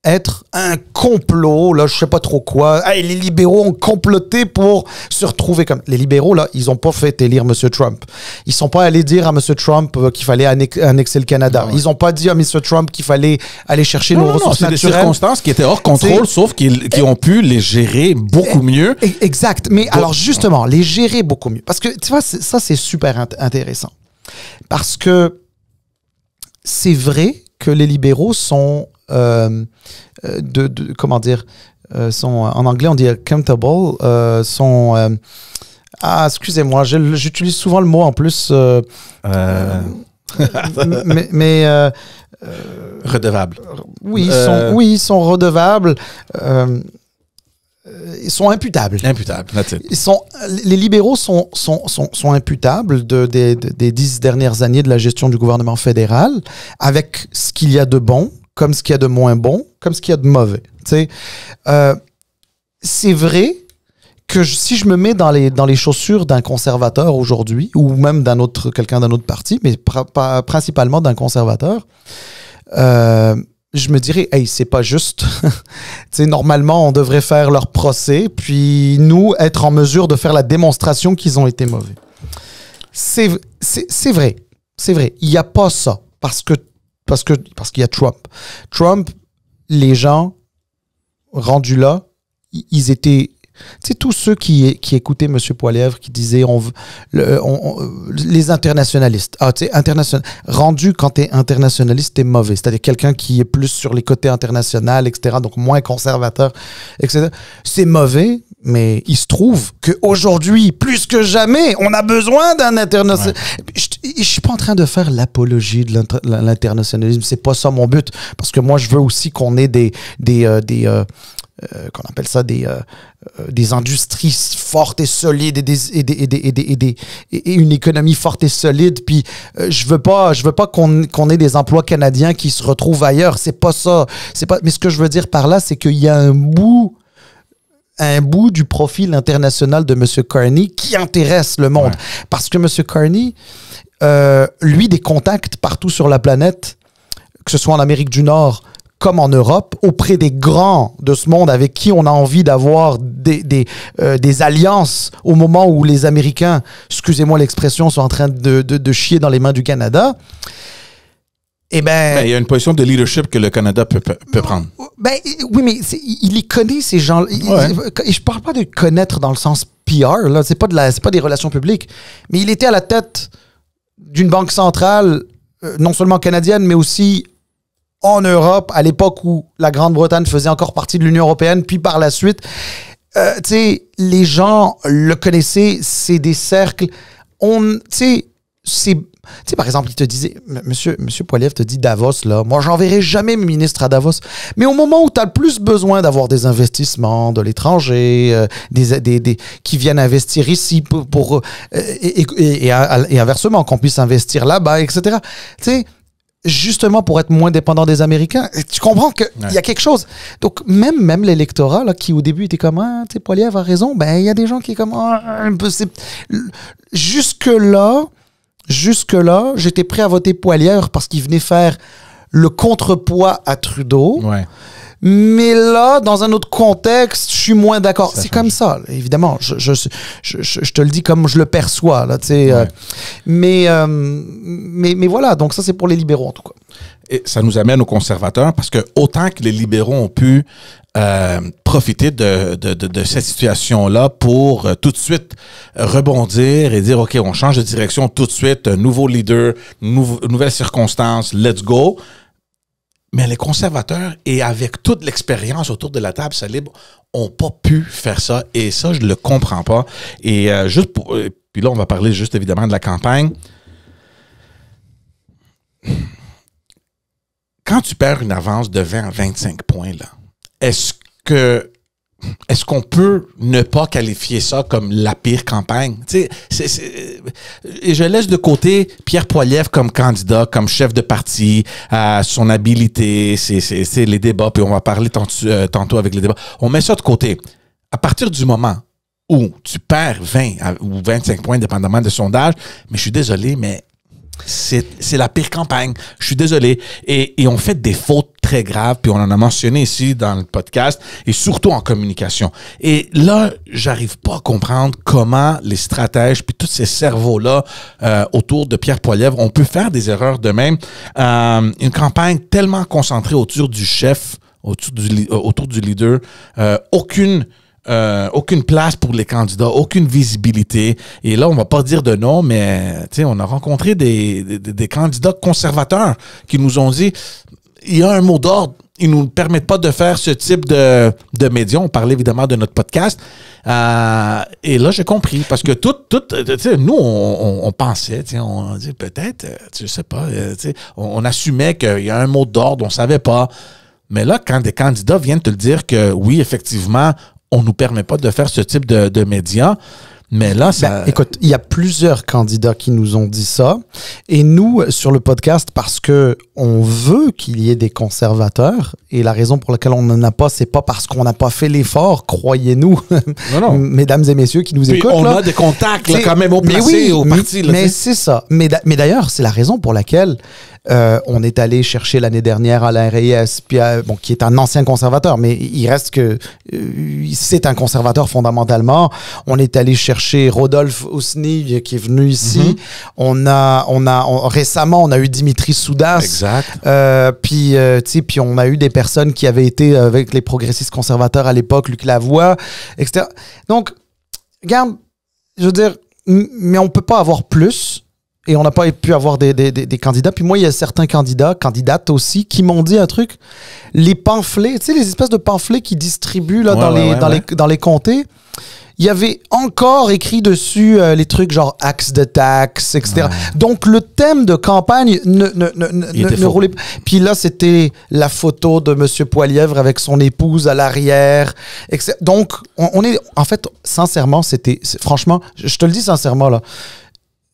être un complot, là, je sais pas trop quoi. Hey, les libéraux ont comploté pour se retrouver comme... Les libéraux, là, ils ont pas fait élire M. Trump. Ils sont pas allés dire à M. Trump qu'il fallait annexer le Canada. Non. Ils ont pas dit à M. Trump qu'il fallait aller chercher nos ressources naturelles. C'est des circonstances qui étaient hors contrôle, sauf qu'ils ont pu les gérer beaucoup mieux. Exact. Mais alors, justement, les gérer beaucoup mieux. Parce que, tu vois, ça, c'est super intéressant. Parce que c'est vrai que les libéraux sont... comment dire, sont, en anglais on dit accountable, sont, excusez-moi, j'utilise souvent le mot en plus, mais redevables. Oui, ils sont redevables. Ils sont imputables. Les libéraux sont imputables des 10 dernières années de la gestion du gouvernement fédéral, avec ce qu'il y a de bon, comme ce qu'il y a de moins bon, comme ce qu'il y a de mauvais. C'est vrai que si je me mets dans les chaussures d'un conservateur aujourd'hui, ou même quelqu'un d'un autre parti, mais principalement d'un conservateur, je me dirais, hey, c'est pas juste. Normalement, on devrait faire leur procès, puis nous, être en mesure de faire la démonstration qu'ils ont été mauvais. C'est vrai. C'est vrai. Il n'y a pas ça. Parce qu'il y a Trump. Trump, les gens rendus là, ils étaient... Tu sais, tous ceux qui écoutaient M. Poilievre, qui disaient les internationalistes. Tu sais, rendu quand tu es internationaliste, tu es mauvais. C'est-à-dire quelqu'un qui est plus sur les côtés internationaux, etc., donc moins conservateur, etc. C'est mauvais, mais il se trouve qu'aujourd'hui, plus que jamais, on a besoin d'un international. Ouais. Je suis pas en train de faire l'apologie de l'internationalisme. C'est pas ça mon but. Parce que moi, je veux aussi qu'on ait qu'on appelle ça des industries fortes et solides et une économie forte et solide. Puis je veux pas qu'on ait des emplois canadiens qui se retrouvent ailleurs. C'est pas ça. Mais ce que je veux dire par là, c'est qu'il y a un bout du profil international de M. Carney qui intéresse le monde. Ouais. Parce que M. Carney, lui, des contacts partout sur la planète, que ce soit en Amérique du Nord comme en Europe, auprès des grands de ce monde avec qui on a envie d'avoir des alliances au moment où les Américains, excusez-moi l'expression, sont en train de chier dans les mains du Canada. Eh ben, il y a une position de leadership que le Canada peut prendre. Oui, mais il les connaît, ces gens. Et je parle pas de connaître dans le sens PR, là, c'est pas des relations publiques, mais il était à la tête d'une banque centrale, non seulement canadienne, mais aussi en Europe, à l'époque où la Grande-Bretagne faisait encore partie de l'Union européenne, puis par la suite, tu sais, les gens le connaissaient, c'est des cercles. Tu sais, Tu sais, par exemple, il te disait, Monsieur Poilievre te dit Davos, là, moi, j'enverrai jamais mes ministres à Davos. Mais au moment où tu as le plus besoin d'avoir des investissements de l'étranger, qui viennent investir ici et inversement, qu'on puisse investir là-bas, etc. Tu sais, justement pour être moins dépendant des Américains. Tu comprends qu'il y a quelque chose. Donc, même l'électorat, là, qui au début était comme, tu sais, Poilievre a raison, ben, il y a des gens qui est comme, Jusque-là, j'étais prêt à voter Poilievre parce qu'il venait faire le contrepoids à Trudeau. Ouais. Mais là, dans un autre contexte, je suis moins d'accord. C'est comme ça, là, évidemment. Je te le dis comme je le perçois, là, tu sais. Ouais. Mais voilà, donc ça, c'est pour les libéraux, en tout cas. Et ça nous amène aux conservateurs, parce que autant que les libéraux ont pu profiter de cette situation-là pour tout de suite rebondir et dire, OK, on change de direction tout de suite, nouveau leader, nouvelles circonstances, let's go. Mais les conservateurs, et avec toute l'expérience autour de la table, Salib, n'ont pas pu faire ça. Et ça, je ne le comprends pas. Et puis là, on va parler juste évidemment de la campagne. Quand tu perds une avance de 20 à 25 points, là, est-ce qu'on peut ne pas qualifier ça comme la pire campagne? Et je laisse de côté Pierre Poilievre comme candidat, comme chef de parti, son habilité, c'est les débats, puis on va parler tantôt avec les débats. On met ça de côté. À partir du moment où tu perds 20 ou 25 points, dépendamment du sondage, mais je suis désolé, mais c'est la pire campagne. Je suis désolé. Et on fait des fautes très graves, puis on en a mentionné ici dans le podcast, et surtout en communication. Et là, j'arrive pas à comprendre comment les stratèges, puis tous ces cerveaux-là autour de Pierre Poilievre, on peut faire des erreurs de même. Une campagne tellement concentrée autour du chef, autour du leader, aucune place pour les candidats, aucune visibilité. Et là, on va pas dire de nom, mais on a rencontré des candidats conservateurs qui nous ont dit, il y a un mot d'ordre, ils nous permettent pas de faire ce type de médias. On parlait évidemment de notre podcast. Et là, j'ai compris. Parce que nous, on pensait, on dit peut-être, je sais pas, on assumait qu'il y a un mot d'ordre, on savait pas. Mais là, quand des candidats viennent te le dire que oui, effectivement, on nous permet pas de faire ce type de médias. Mais là, ça... écoute, il y a plusieurs candidats qui nous ont dit ça. Et nous, sur le podcast, parce que on veut qu'il y ait des conservateurs, et la raison pour laquelle on n'en a pas, c'est pas parce qu'on n'a pas fait l'effort, croyez-nous, non. Mesdames et messieurs qui nous puis écoutent. On a des contacts là, quand même au placé, au parti. Mais c'est ça. Mais d'ailleurs, c'est la raison pour laquelle on est allé chercher l'année dernière Alain Reyes, puis, qui est un ancien conservateur, mais il reste que c'est un conservateur fondamentalement. On est allé chercher Rodolphe Ousny, qui est venu ici. Récemment, on a eu Dimitri Soudas. Exact. Puis on a eu des personnes qui avaient été avec les progressistes conservateurs à l'époque, Luc Lavoie, etc. Donc, regarde, je veux dire, mais on peut pas avoir plus. Et on n'a pas pu avoir des candidats. Puis moi, il y a certains candidates aussi, qui m'ont dit un truc. Les pamphlets, tu sais, les espèces de pamphlets qu'ils distribuent là, dans les comtés, il y avait encore écrit dessus les trucs genre axe de taxe, etc. Ouais. Donc, le thème de campagne ne roulait pas. Puis là, c'était la photo de M. Poilievre avec son épouse à l'arrière, etc. Donc, on est... En fait, sincèrement, franchement, je te le dis sincèrement, là,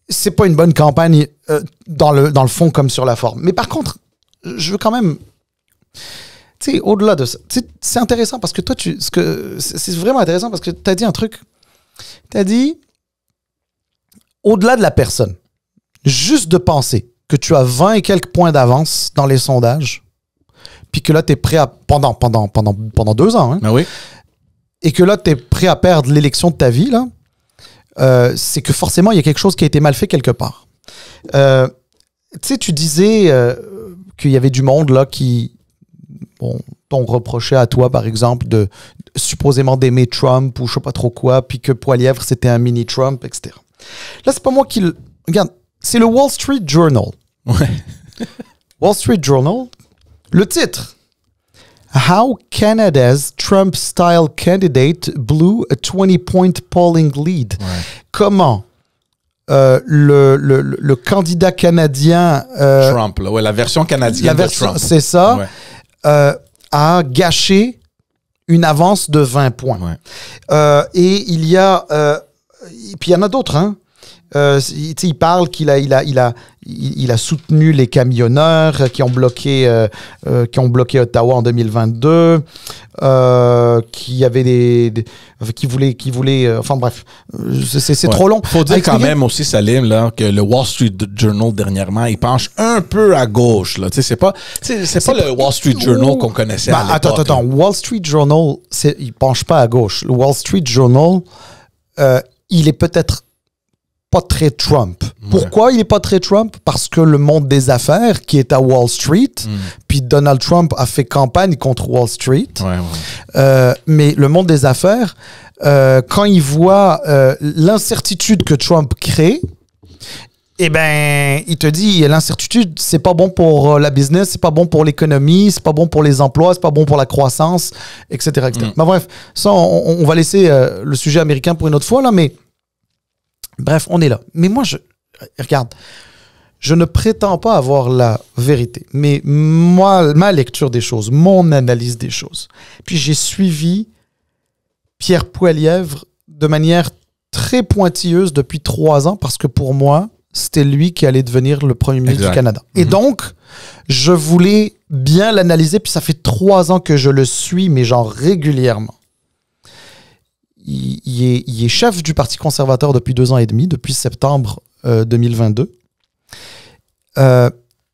c'est pas une bonne campagne dans le fond comme sur la forme. Mais par contre, je veux quand même... Tu sais, au-delà de ça, c'est intéressant parce que toi, c'est vraiment intéressant parce que tu as dit un truc. Tu as dit, au-delà de la personne, juste de penser que tu as 20 et quelques points d'avance dans les sondages, puis que là, tu es prêt à... Pendant 2 ans, hein, ah oui. Et que là, tu es prêt à perdre l'élection de ta vie, là, c'est que forcément, il y a quelque chose qui a été mal fait quelque part. Tu sais, tu disais qu'il y avait du monde là qui t'ont reproché à toi, par exemple, de supposément d'aimer Trump ou je sais pas trop quoi, puis que Poilievre, c'était un mini-Trump, etc. Là, c'est pas moi qui le... Regarde, c'est le Wall Street Journal. Ouais. Wall Street Journal, le titre... How Canada's Trump-style candidate blew a 20-point polling lead. Ouais. Comment le candidat canadien... Trump, là. Ouais, la version canadienne de Trump. C'est ça. Ouais. A gâché une avance de 20 points. Ouais. Et il y a... et puis il y en a d'autres, hein. Il parle qu'il a soutenu les camionneurs qui ont bloqué Ottawa en 2022, qui avaient qui voulaient enfin bref, c'est trop long. Faut dire quand même aussi, Salim, là, que le Wall Street Journal dernièrement, il penche un peu à gauche, là. C'est pas le Wall Street Journal qu'on connaissait à l'époque. Attends, Wall Street Journal, il penche pas à gauche. Le Wall Street Journal, il est peut-être pas très Trump. Pourquoi il n'est pas très Trump? Parce que le monde des affaires qui est à Wall Street, puis Donald Trump a fait campagne contre Wall Street. Mais le monde des affaires, quand il voit l'incertitude que Trump crée, eh ben, il te dit, l'incertitude, c'est pas bon pour la business, c'est pas bon pour l'économie, c'est pas bon pour les emplois, c'est pas bon pour la croissance, etc. Mais bref, ça, on va laisser le sujet américain pour une autre fois, là, mais bref, on est là. Mais moi, regarde, je ne prétends pas avoir la vérité, mais ma lecture des choses, mon analyse des choses. Puis j'ai suivi Pierre Poilievre de manière très pointilleuse depuis 3 ans, parce que pour moi, c'était lui qui allait devenir le premier ministre du Canada. Et donc, je voulais bien l'analyser, puis ça fait 3 ans que je le suis, mais genre régulièrement. Il est chef du Parti conservateur depuis 2 ans et demi, depuis septembre 2022.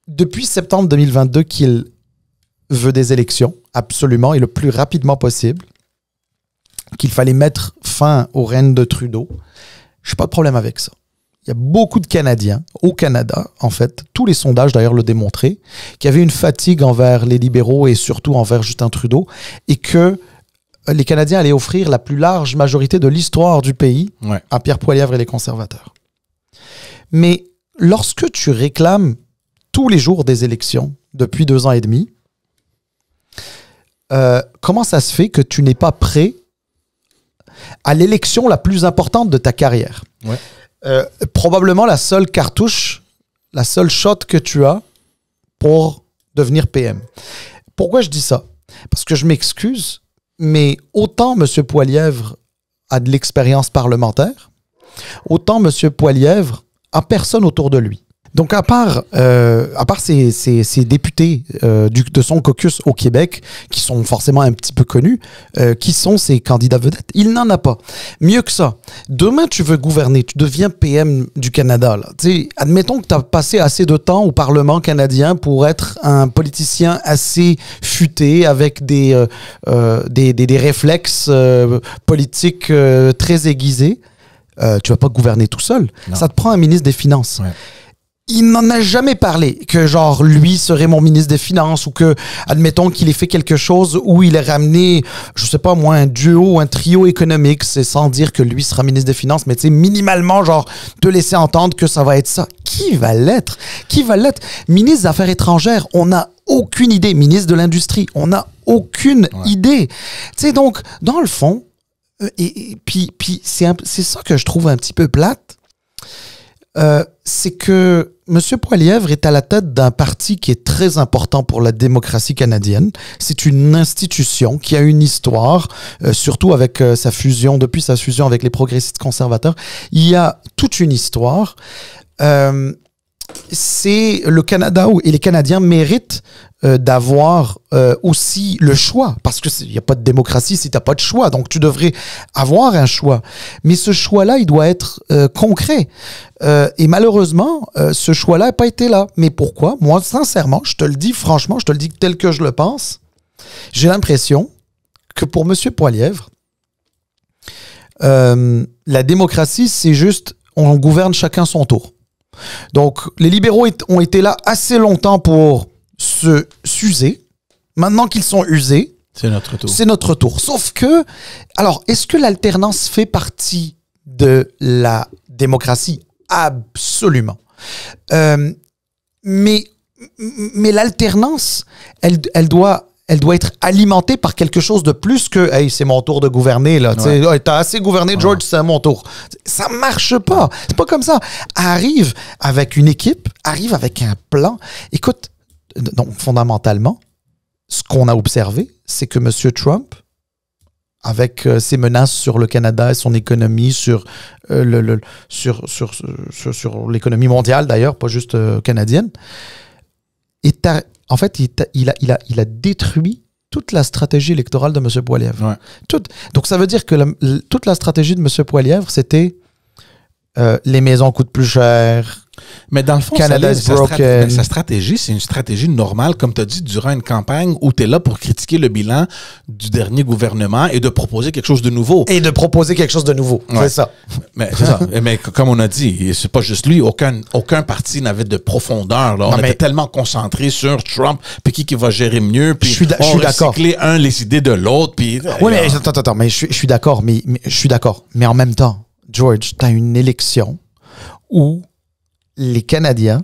Depuis septembre 2022 qu'il veut des élections, absolument, et le plus rapidement possible, qu'il fallait mettre fin au règne de Trudeau. Je n'ai pas de problème avec ça. Il y a beaucoup de Canadiens, au Canada, en fait, tous les sondages d'ailleurs le démontraient, qu'il y avait une fatigue envers les libéraux et surtout envers Justin Trudeau, et que les Canadiens allaient offrir la plus large majorité de l'histoire du pays à Pierre Poilievre et les conservateurs. Mais lorsque tu réclames tous les jours des élections depuis 2 ans et demi, comment ça se fait que tu n'es pas prêt à l'élection la plus importante de ta carrière? Probablement la seule cartouche, la seule shot que tu as pour devenir PM. Pourquoi je dis ça? Parce que je m'excuse, mais autant M. Poilievre a de l'expérience parlementaire, autant M. Poilievre a personne autour de lui. Donc, à part ces députés de son caucus au Québec, qui sont forcément un petit peu connus, qui sont ses candidats vedettes, il n'en a pas. Mieux que ça, demain, tu veux gouverner, tu deviens PM du Canada. Là. Admettons que tu as passé assez de temps au Parlement canadien pour être un politicien assez futé, avec des réflexes politiques très aiguisés. Tu vas pas gouverner tout seul. Non. Ça te prend un ministre des Finances. Il n'en a jamais parlé, que genre lui serait mon ministre des Finances, ou que, admettons qu'il ait fait quelque chose où il a ramené, je sais pas moi, un duo, un trio économique, c'est sans dire que lui sera ministre des Finances, mais tu sais, minimalement, genre, te laisser entendre que ça va être ça. Qui va l'être? Qui va l'être? Ministre des Affaires étrangères, on n'a aucune idée. Ministre de l'Industrie, on n'a aucune idée. Tu sais, donc, dans le fond, puis c'est ça que je trouve un petit peu plate, c'est que M. Poilievre est à la tête d'un parti qui est très important pour la démocratie canadienne. C'est une institution qui a une histoire, surtout avec depuis sa fusion avec les progressistes conservateurs. Il y a toute une histoire. C'est le Canada et les Canadiens méritent d'avoir aussi le choix, parce qu'il n'y a pas de démocratie si tu n'as pas de choix, donc tu devrais avoir un choix. Mais ce choix-là, il doit être concret. Et malheureusement, ce choix-là n'a pas été là. Mais pourquoi? Moi, sincèrement, je te le dis franchement, je te le dis tel que je le pense, j'ai l'impression que pour M. Poilievre, la démocratie, c'est juste, on gouverne chacun son tour. Donc, les libéraux ont été là assez longtemps pour s'user. Maintenant qu'ils sont usés, c'est notre tour. C'est notre tour. Sauf que, alors, est-ce que l'alternance fait partie de la démocratie? Absolument. Mais l'alternance, elle doit elle doit être alimentée par quelque chose de plus que « Hey, c'est mon tour de gouverner, là. Ouais. Hey, t'as assez gouverné, George, c'est mon tour. » Ça marche pas. C'est pas comme ça. Arrive avec une équipe, arrive avec un plan. Écoute, donc fondamentalement, ce qu'on a observé, c'est que M. Trump, avec ses menaces sur le Canada et son économie, sur l'économie mondiale d'ailleurs, pas juste canadienne, en fait, il a détruit toute la stratégie électorale de M. Poilievre. Ouais. Donc, ça veut dire que toute la stratégie de M. Poilievre, c'était les maisons coûtent plus cher. Mais dans le fond, sa stratégie, c'est une stratégie normale, comme tu as dit, durant une campagne où tu es là pour critiquer le bilan du dernier gouvernement et de proposer quelque chose de nouveau. Ouais. C'est ça. Mais c'est ça. Mais comme on a dit, c'est pas juste lui. Aucun parti n'avait de profondeur. Là. On était tellement concentré sur Trump, puis qui va gérer mieux, puis on recyclait les idées de l'autre. Puis oui, mais attends, mais je suis d'accord. Mais je suis d'accord. Mais en même temps, George, tu as une élection où les Canadiens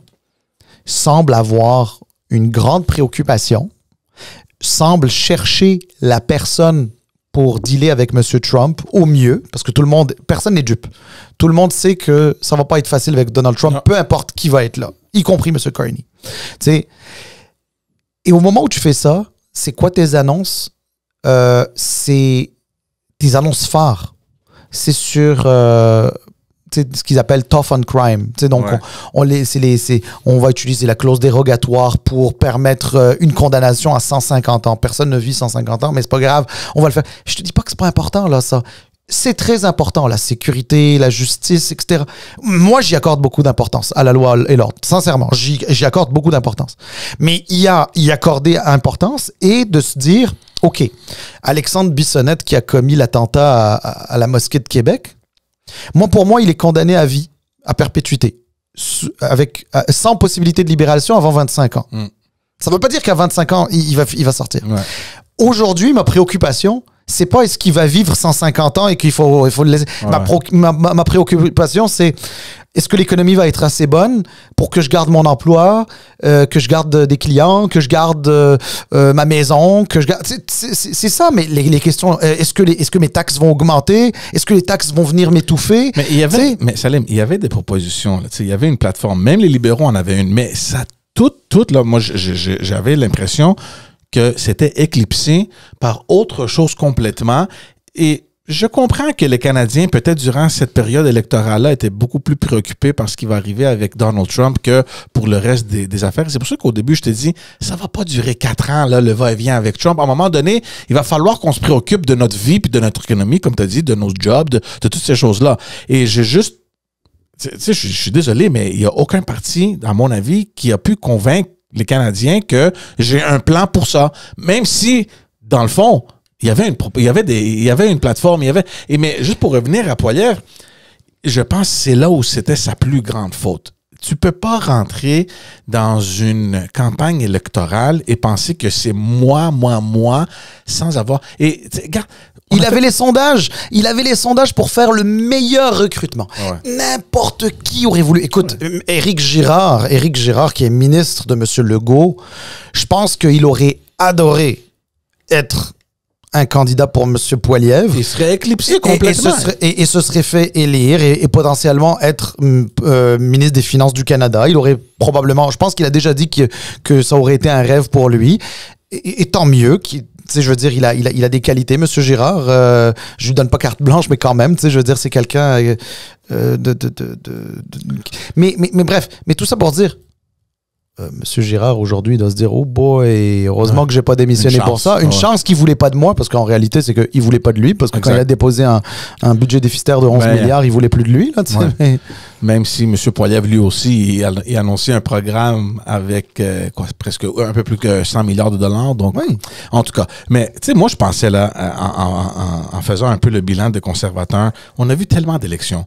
semblent avoir une grande préoccupation, semblent chercher la personne pour dealer avec M. Trump au mieux, parce que personne n'est dupe. Tout le monde sait que ça va pas être facile avec Donald Trump, peu importe qui va être là, y compris M. Carney. T'sais, et au moment où tu fais ça, c'est quoi tes annonces? C'est tes annonces phares. C'est sur ce qu'ils appellent tough on crime. Donc, ouais. On va utiliser la clause dérogatoire pour permettre une condamnation à 150 ans. Personne ne vit 150 ans, mais c'est pas grave. On va le faire. Je te dis pas que c'est pas important, là, ça. C'est très important, la sécurité, la justice, etc. Moi, j'y accorde beaucoup d'importance à la loi et l'ordre. Sincèrement, j'y accorde beaucoup d'importance. Mais il y a y accorder importance et de se dire, OK, Alexandre Bissonnette qui a commis l'attentat à la mosquée de Québec, pour moi, il est condamné à vie, à perpétuité, sans possibilité de libération avant 25 ans. Ça ne veut pas dire qu'à 25 ans, il va sortir. Ouais. Aujourd'hui, ma préoccupation, c'est pas est-ce qu'il va vivre 150 ans et qu'il faut le laisser. Ouais. Ma préoccupation, c'est est-ce que l'économie va être assez bonne pour que je garde mon emploi, que je garde des clients, que je garde ma maison, que je garde... C'est ça, mais les questions... Est-ce que mes taxes vont augmenter? Est-ce que les taxes vont venir m'étouffer? Mais Salim, il y avait des propositions. Là, il y avait une plateforme. Même les libéraux en avaient une. Mais ça, tout là, moi, j'avais l'impression que c'était éclipsé par autre chose complètement. Et je comprends que les Canadiens, peut-être durant cette période électorale-là, étaient beaucoup plus préoccupés par ce qui va arriver avec Donald Trump que pour le reste des affaires. C'est pour ça qu'au début, je t'ai dit, ça va pas durer 4 ans, là, le va-et-vient avec Trump. À un moment donné, il va falloir qu'on se préoccupe de notre vie puis de notre économie, comme tu as dit, de nos jobs, de toutes ces choses-là. Et j'ai juste... Tu sais, je suis désolé, mais il n'y a aucun parti, à mon avis, qui a pu convaincre les Canadiens que j'ai un plan pour ça. Même si, dans le fond, il y avait une plateforme, mais juste pour revenir à Poilievre, je pense que c'est là où c'était sa plus grande faute. Tu peux pas rentrer dans une campagne électorale et penser que c'est moi, sans avoir... Et regarde, il avait les sondages pour faire le meilleur recrutement. Ouais. N'importe qui aurait voulu... Écoute, ouais. Éric Girard, qui est ministre de M. Legault, je pense qu'il aurait adoré être un candidat pour M. Poilievre. Il serait éclipsé complètement. Et se serait fait élire et potentiellement être ministre des Finances du Canada. Il aurait probablement... Je pense qu'il a déjà dit que ça aurait été un rêve pour lui. Et tant mieux qu'il... Tu sais, je veux dire, il a des qualités, M. Girard. Je lui donne pas carte blanche, mais quand même, tu sais, je veux dire, c'est quelqu'un Mais bref, mais tout ça pour dire, M. Girard, aujourd'hui, il doit se dire, oh boy, heureusement que j'ai pas démissionné pour ça. Une chance qu'il voulait pas de moi, parce qu'en réalité, c'est qu'il voulait pas de lui, parce que quand il a déposé un budget déficitaire de 11 milliards, il voulait plus de lui, là, tu sais. Ouais. Même si M. Poilievre, lui aussi, il a annoncé un programme avec presque un peu plus que 100 milliards de dollars. Donc, en tout cas. Mais, tu sais, moi, je pensais là, en faisant un peu le bilan des conservateurs, on a vu tellement d'élections.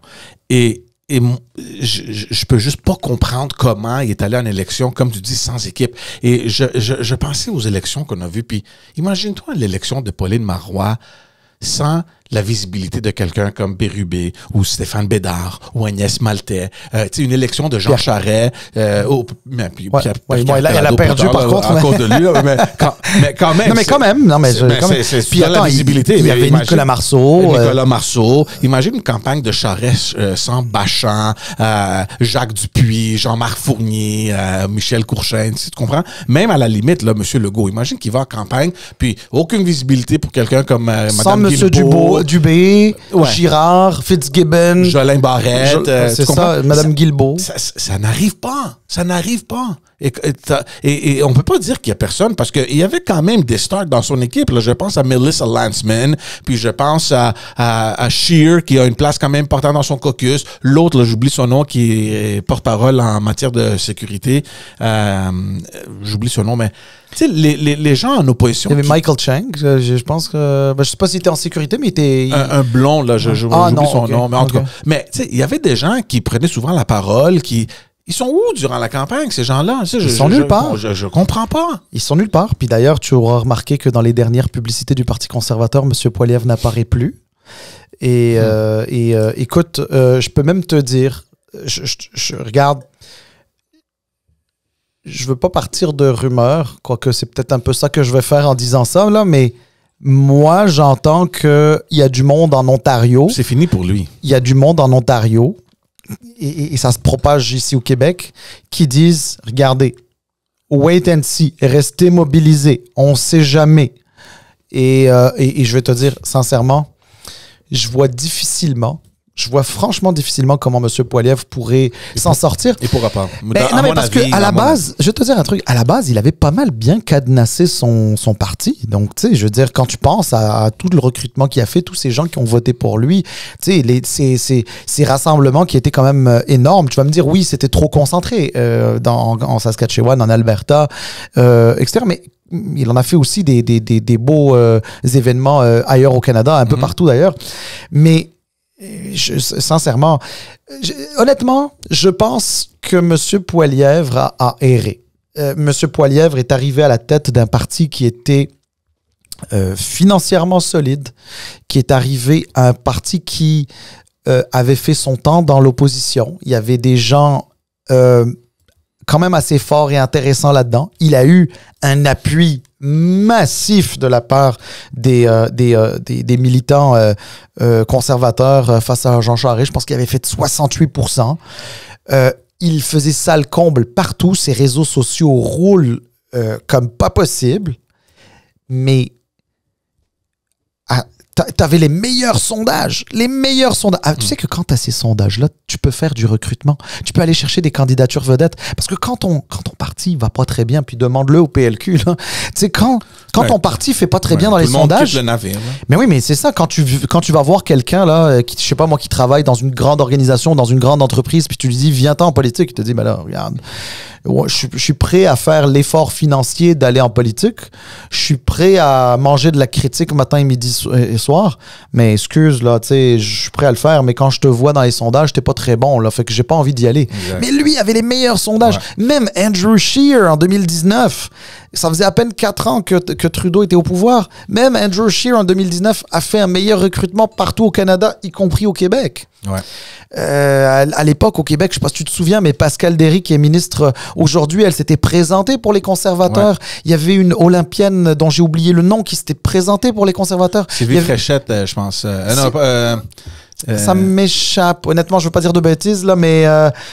Et je peux juste pas comprendre comment il est allé en élection, comme tu dis, sans équipe. Et je pensais aux élections qu'on a vues, puis imagine-toi l'élection de Pauline Marois sans la visibilité de quelqu'un comme Bérubé ou Stéphane Bédard ou Agnès Maltais. Une élection de Jean Charest. Elle a perdu par contre. À cause de lui. Mais quand même. Non, mais quand même. Non, mais puis attends, la visibilité. Il y avait Nicolas Marceau. Nicolas Marceau. Imagine une campagne de Charest sans Bachand, Jacques Dupuis, Jean-Marc Fournier, Michel Courchaine. Tu comprends? Même à la limite, là, M. Legault, imagine qu'il va en campagne, puis aucune visibilité pour quelqu'un comme Mme Guilbeault. Dubé, Girard, Fitzgibbon, Jolin Barrette. C'est ça, Mme Guilbeault. Ça n'arrive pas. Ça n'arrive pas. Et on peut pas dire qu'il y a personne parce qu'il y avait quand même des stars dans son équipe. Là, je pense à Melissa Landsman, puis je pense à Scheer qui a une place quand même importante dans son caucus. L'autre, là, j'oublie son nom, qui est porte-parole en matière de sécurité. J'oublie son nom, mais tu sais, les gens en opposition. Il y avait Michael Chang, je pense que. Je sais pas s'il était en sécurité, mais il était. Un blond, là, j'oublie son nom. Mais en tout cas. Mais tu sais, il y avait des gens qui prenaient souvent la parole, Ils sont où durant la campagne, ces gens-là? Ils sont nulle part. Je comprends pas. Ils sont nulle part. Puis d'ailleurs, tu auras remarqué que dans les dernières publicités du Parti conservateur, M. Poilievre n'apparaît plus. Et écoute, je peux même te dire, je regarde, je veux pas partir de rumeurs, quoique c'est peut-être un peu ça que je vais faire en disant ça, là, mais moi, j'entends qu'il y a du monde en Ontario. C'est fini pour lui. Il y a du monde en Ontario, et ça se propage ici au Québec, qui disent, regardez, wait and see, restez mobilisés, on sait jamais. Et je vais te dire, sincèrement, je vois franchement difficilement comment M. Poilievre pourrait s'en sortir. Il pourra pas. Mais parce qu'à la base, je vais te dire un truc, à la base, il avait pas mal bien cadenassé son parti. Donc, tu sais, je veux dire, quand tu penses à tout le recrutement qu'il a fait, tous ces gens qui ont voté pour lui, tu sais, ces rassemblements qui étaient quand même énormes, tu vas me dire, oui, c'était trop concentré en Saskatchewan, en Alberta, etc. Mais il en a fait aussi des beaux événements ailleurs au Canada, un peu partout d'ailleurs. Mais sincèrement, honnêtement, je pense que M. Poilievre a erré. M. Poilievre est arrivé à la tête d'un parti qui était financièrement solide, qui est arrivé à un parti qui avait fait son temps dans l'opposition. Il y avait des gens quand même assez forts et intéressants là-dedans. Il a eu un appui massif de la part des militants conservateurs face à Jean Charest. Je pense qu'il avait fait 68%. Il faisait sale comble partout. Ses réseaux sociaux roulent comme pas possible. Mais t'avais les meilleurs sondages. Tu sais que quand t'as ces sondages-là, tu peux faire du recrutement. Tu peux aller chercher des candidatures vedettes. Parce que quand ton parti va pas très bien, puis demande-le au PLQ, là. Tu sais, quand ton parti fait pas très bien dans les sondages. Le navire, mais oui, mais c'est ça. Quand tu vas voir quelqu'un, là, qui, je sais pas moi, qui travaille dans une grande organisation, dans une grande entreprise, puis tu lui dis, viens-t'en en politique. Il te dit, ben là, regarde. Je suis prêt à faire l'effort financier d'aller en politique. Je suis prêt à manger de la critique matin, midi et soir. Mais excuse, là, tu sais, je suis prêt à le faire. Mais quand je te vois dans les sondages, t'es pas très bon, là. Fait que j'ai pas envie d'y aller. Exact. Mais lui avait les meilleurs sondages. Ouais. Même Andrew Scheer, en 2019, ça faisait à peine 4 ans que Trudeau était au pouvoir. Même Andrew Scheer, en 2019, a fait un meilleur recrutement partout au Canada, y compris au Québec. Ouais. À l'époque, au Québec, je sais pas si tu te souviens, mais Pascal Derry, qui est ministre aujourd'hui, elle s'était présentée pour les conservateurs. Ouais. Il y avait une Olympienne dont j'ai oublié le nom qui s'était présentée pour les conservateurs. Sylvie Fréchette, je pense. Ça m'échappe. Honnêtement, je veux pas dire de bêtises, là, mais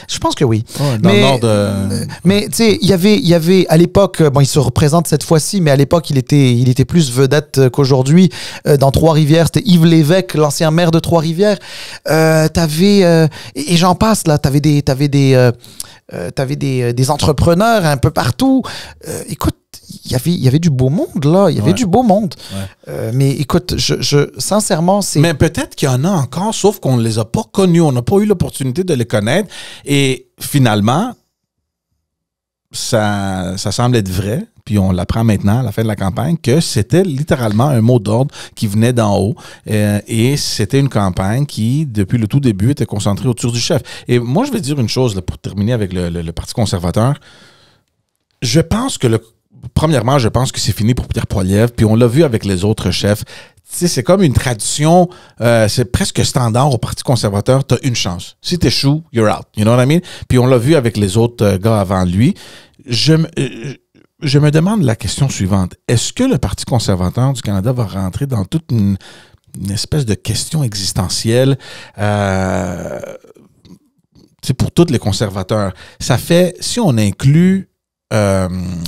je pense que oui. Ouais, dans le nord de... Mais tu sais, il y avait à l'époque, bon, il se représente cette fois-ci, mais à l'époque, il était plus vedette qu'aujourd'hui. Dans Trois-Rivières, c'était Yves Lévesque, l'ancien maire de Trois-Rivières. T'avais et j'en passe là. T'avais des entrepreneurs un peu partout. Écoute. Il y avait du beau monde, là. Il y avait du beau monde. Ouais. Mais écoute, sincèrement, c'est... Mais peut-être qu'il y en a encore, sauf qu'on ne les a pas connus. On n'a pas eu l'opportunité de les connaître. Et finalement, ça semble être vrai, puis on l'apprend maintenant à la fin de la campagne, que c'était littéralement un mot d'ordre qui venait d'en haut. Et c'était une campagne qui, depuis le tout début, était concentrée autour du chef. Et moi, je vais dire une chose, là, pour terminer avec le Parti conservateur. Premièrement, je pense que c'est fini pour Pierre Poilievre, puis on l'a vu avec les autres chefs. c'est comme une tradition, c'est presque standard au Parti conservateur, t'as une chance. Si t'échoues, you're out. You know what I mean? Puis on l'a vu avec les autres gars avant lui. Je me demande la question suivante. Est-ce que le Parti conservateur du Canada va rentrer dans toute une espèce de question existentielle pour tous les conservateurs? Ça fait, si on inclut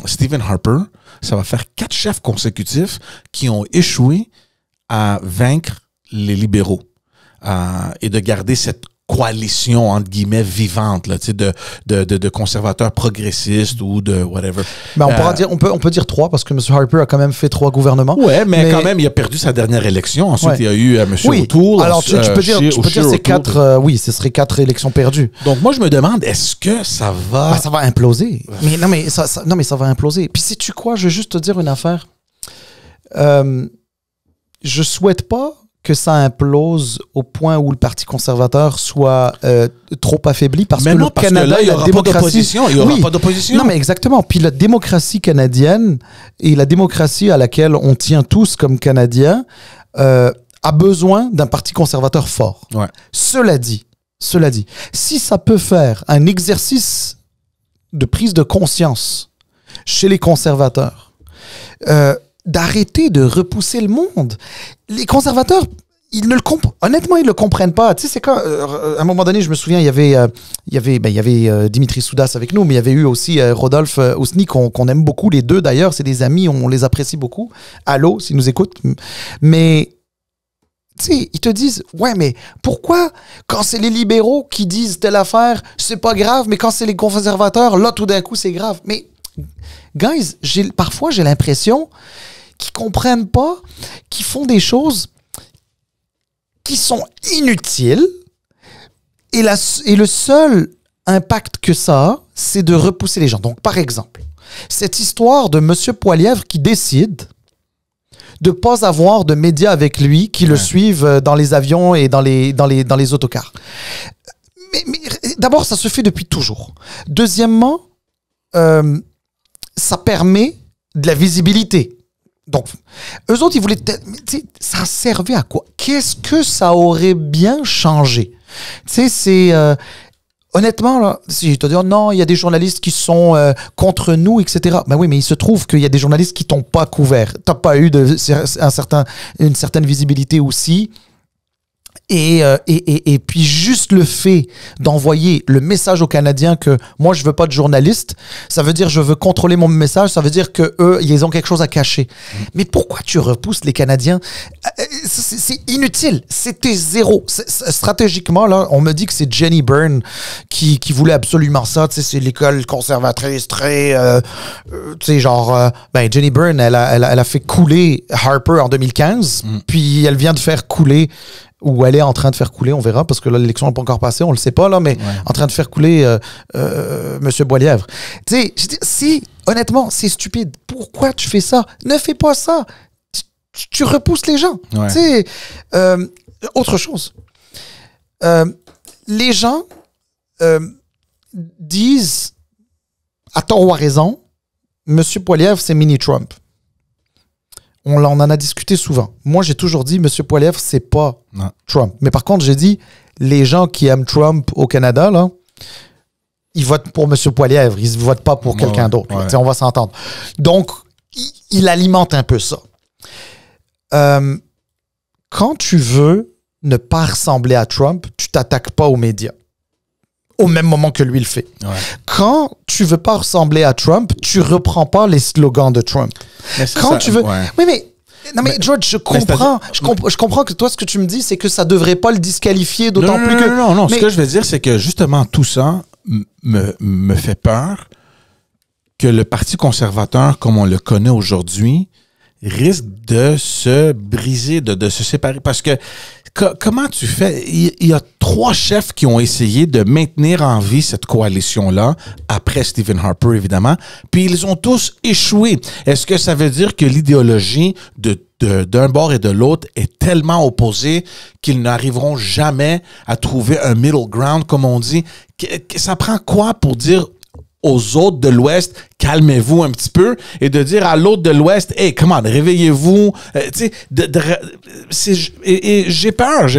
Stephen Harper, ça va faire 4 chefs consécutifs qui ont échoué à vaincre les libéraux et de garder cette coalition, entre guillemets, vivante, là, de conservateurs progressistes ou de whatever. Ben on peut dire 3 parce que M. Harper a quand même fait 3 gouvernements. Ouais, mais quand même, il a perdu sa dernière élection. Ensuite, il y a eu M. O'Toole. Alors, tu peux dire c'est 4, ce serait 4 élections perdues. Donc, moi, je me demande, est-ce que ça va... ça va imploser. Mais ça va imploser. Puis, sais-tu quoi? Je veux juste te dire une affaire. Je souhaite pas que ça implose au point où le Parti conservateur soit trop affaibli parce que le Canada, il n'y aura pas d'opposition. Il n'y aura pas d'opposition. Non, mais exactement. Puis la démocratie canadienne et la démocratie à laquelle on tient tous comme Canadiens a besoin d'un Parti conservateur fort. Ouais. Cela dit, si ça peut faire un exercice de prise de conscience chez les conservateurs, d'arrêter de repousser le monde. Les conservateurs, honnêtement, ils ne le comprennent pas. Tu sais, c'est quand, à un moment donné, je me souviens, il y avait Dimitri Soudas avec nous, mais il y avait eu aussi Rodolphe Ousny, qu'on aime beaucoup, les deux d'ailleurs, c'est des amis, on les apprécie beaucoup. Allô, s'ils nous écoutent. Mais, tu sais, ils te disent, ouais, mais pourquoi, quand c'est les libéraux qui disent telle affaire, c'est pas grave, mais quand c'est les conservateurs, là, tout d'un coup, c'est grave. Mais, guys, parfois, j'ai l'impression qu'ils comprennent pas, qu'ils font des choses qui sont inutiles et le seul impact que ça a, c'est de repousser les gens. Donc, par exemple, cette histoire de M. Poilievre qui décide de ne pas avoir de médias avec lui qui le suivent dans les avions et dans les autocars. Mais d'abord, ça se fait depuis toujours. Deuxièmement, ça permet de la visibilité. Donc, eux autres, ils voulaient... ça servait à quoi? Qu'est-ce que ça aurait bien changé? Tu sais, c'est... honnêtement, là, si je te dis, non, il y a des journalistes qui sont contre nous, etc. Ben oui, mais il se trouve qu'il y a des journalistes qui t'ont pas couvert. T'as pas eu une certaine visibilité aussi. Et puis juste le fait d'envoyer le message aux Canadiens que moi je veux pas de journaliste, ça veut dire je veux contrôler mon message, ça veut dire que eux ils ont quelque chose à cacher. Mais pourquoi tu repousses les Canadiens? C'est inutile, c'était zéro. Stratégiquement là, on me dit que c'est Jenny Byrne qui voulait absolument ça. Tu sais, c'est l'école conservatrice très, tu sais genre, Jenny Byrne elle a fait couler Harper en 2015, puis elle vient de faire couler ou elle est en train de faire couler, on verra, parce que là, l'élection n'est pas encore passée, on le sait pas, là, mais en train de faire couler M. Poilievre. Tu sais, honnêtement, c'est stupide. Pourquoi tu fais ça? Ne fais pas ça. Tu repousses les gens. Ouais. Tu sais, autre chose. Les gens disent, à tort ou à raison, M. Poilievre, c'est mini-Trump. On en a discuté souvent. Moi, j'ai toujours dit, M. Poilievre, c'est pas Trump. Mais par contre, j'ai dit, les gens qui aiment Trump au Canada, là, ils votent pour M. Poilievre. Ils ne votent pas pour quelqu'un d'autre. Ouais. On va s'entendre. Donc, il alimente un peu ça. Quand tu veux ne pas ressembler à Trump, tu t'attaques pas aux médias. Au même moment que lui le fait. Ouais. Quand tu veux pas ressembler à Trump, tu reprends pas les slogans de Trump. Quand tu veux... Ouais. Oui, mais... Non, mais George, je comprends que toi, ce que tu me dis, c'est que ça devrait pas le disqualifier, d'autant plus que... Non. Mais... Ce que je veux dire, c'est que justement, tout ça me fait peur que le Parti conservateur, comme on le connaît aujourd'hui, risque de se briser, de se séparer. Parce que comment tu fais? Il y a 3 chefs qui ont essayé de maintenir en vie cette coalition-là, après Stephen Harper, évidemment, puis ils ont tous échoué. Est-ce que ça veut dire que l'idéologie d'un bord et de l'autre est tellement opposée qu'ils n'arriveront jamais à trouver un middle ground, comme on dit? Ça prend quoi pour dire aux autres de l'Ouest, calmez-vous un petit peu, et de dire à l'autre de l'Ouest, hey, come on, réveillez-vous. Tu sais, et j'ai peur.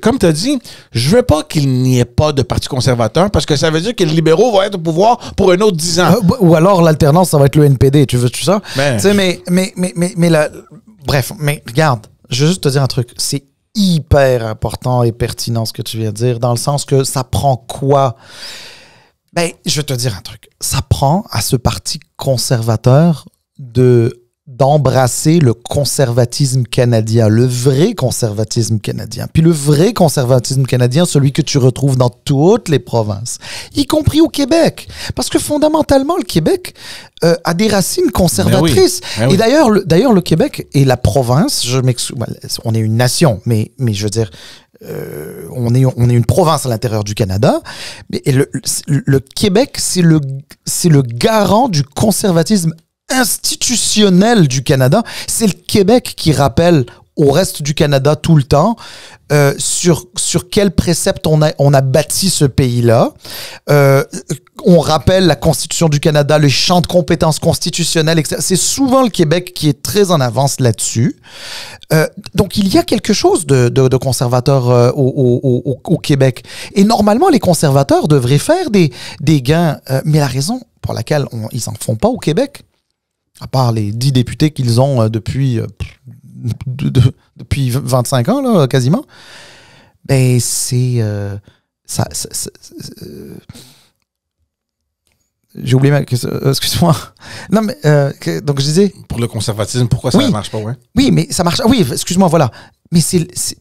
Comme tu as dit, je veux pas qu'il n'y ait pas de parti conservateur parce que ça veut dire que les libéraux vont être au pouvoir pour un autre 10 ans. Ou alors l'alternance, ça va être le NPD. Tu veux tout ça? Ben. Tu sais, mais là, bref, mais regarde, je veux juste te dire un truc. C'est hyper important et pertinent ce que tu viens de dire, dans le sens que ça prend quoi? Ben, je vais te dire un truc. Ça prend à ce parti conservateur d'embrasser le conservatisme canadien, le vrai conservatisme canadien. Puis le vrai conservatisme canadien, celui que tu retrouves dans toutes les provinces, y compris au Québec. Parce que fondamentalement, le Québec a des racines conservatrices. Ben oui. Et d'ailleurs, le Québec et la province, on est une nation, mais je veux dire, on est une province à l'intérieur du Canada, mais le Québec, c'est le garant du conservatisme institutionnel du Canada. C'est le Québec qui rappelle au reste du Canada tout le temps sur quel précepte on a bâti ce pays-là. On rappelle la Constitution du Canada, le champ de compétences constitutionnelles, etc. C'est souvent le Québec qui est très en avance là-dessus. Donc, il y a quelque chose de conservateur au Québec. Et normalement, les conservateurs devraient faire des gains. Mais la raison pour laquelle ils n'en font pas au Québec, à part les 10 députés qu'ils ont depuis 25 ans, là, quasiment, ben c'est... j'ai oublié ma question. Excuse-moi. Non, mais donc je disais... Pour le conservatisme, pourquoi ça ne marche pas, ouais? Oui, mais ça marche... Oui, excuse-moi, voilà. Mais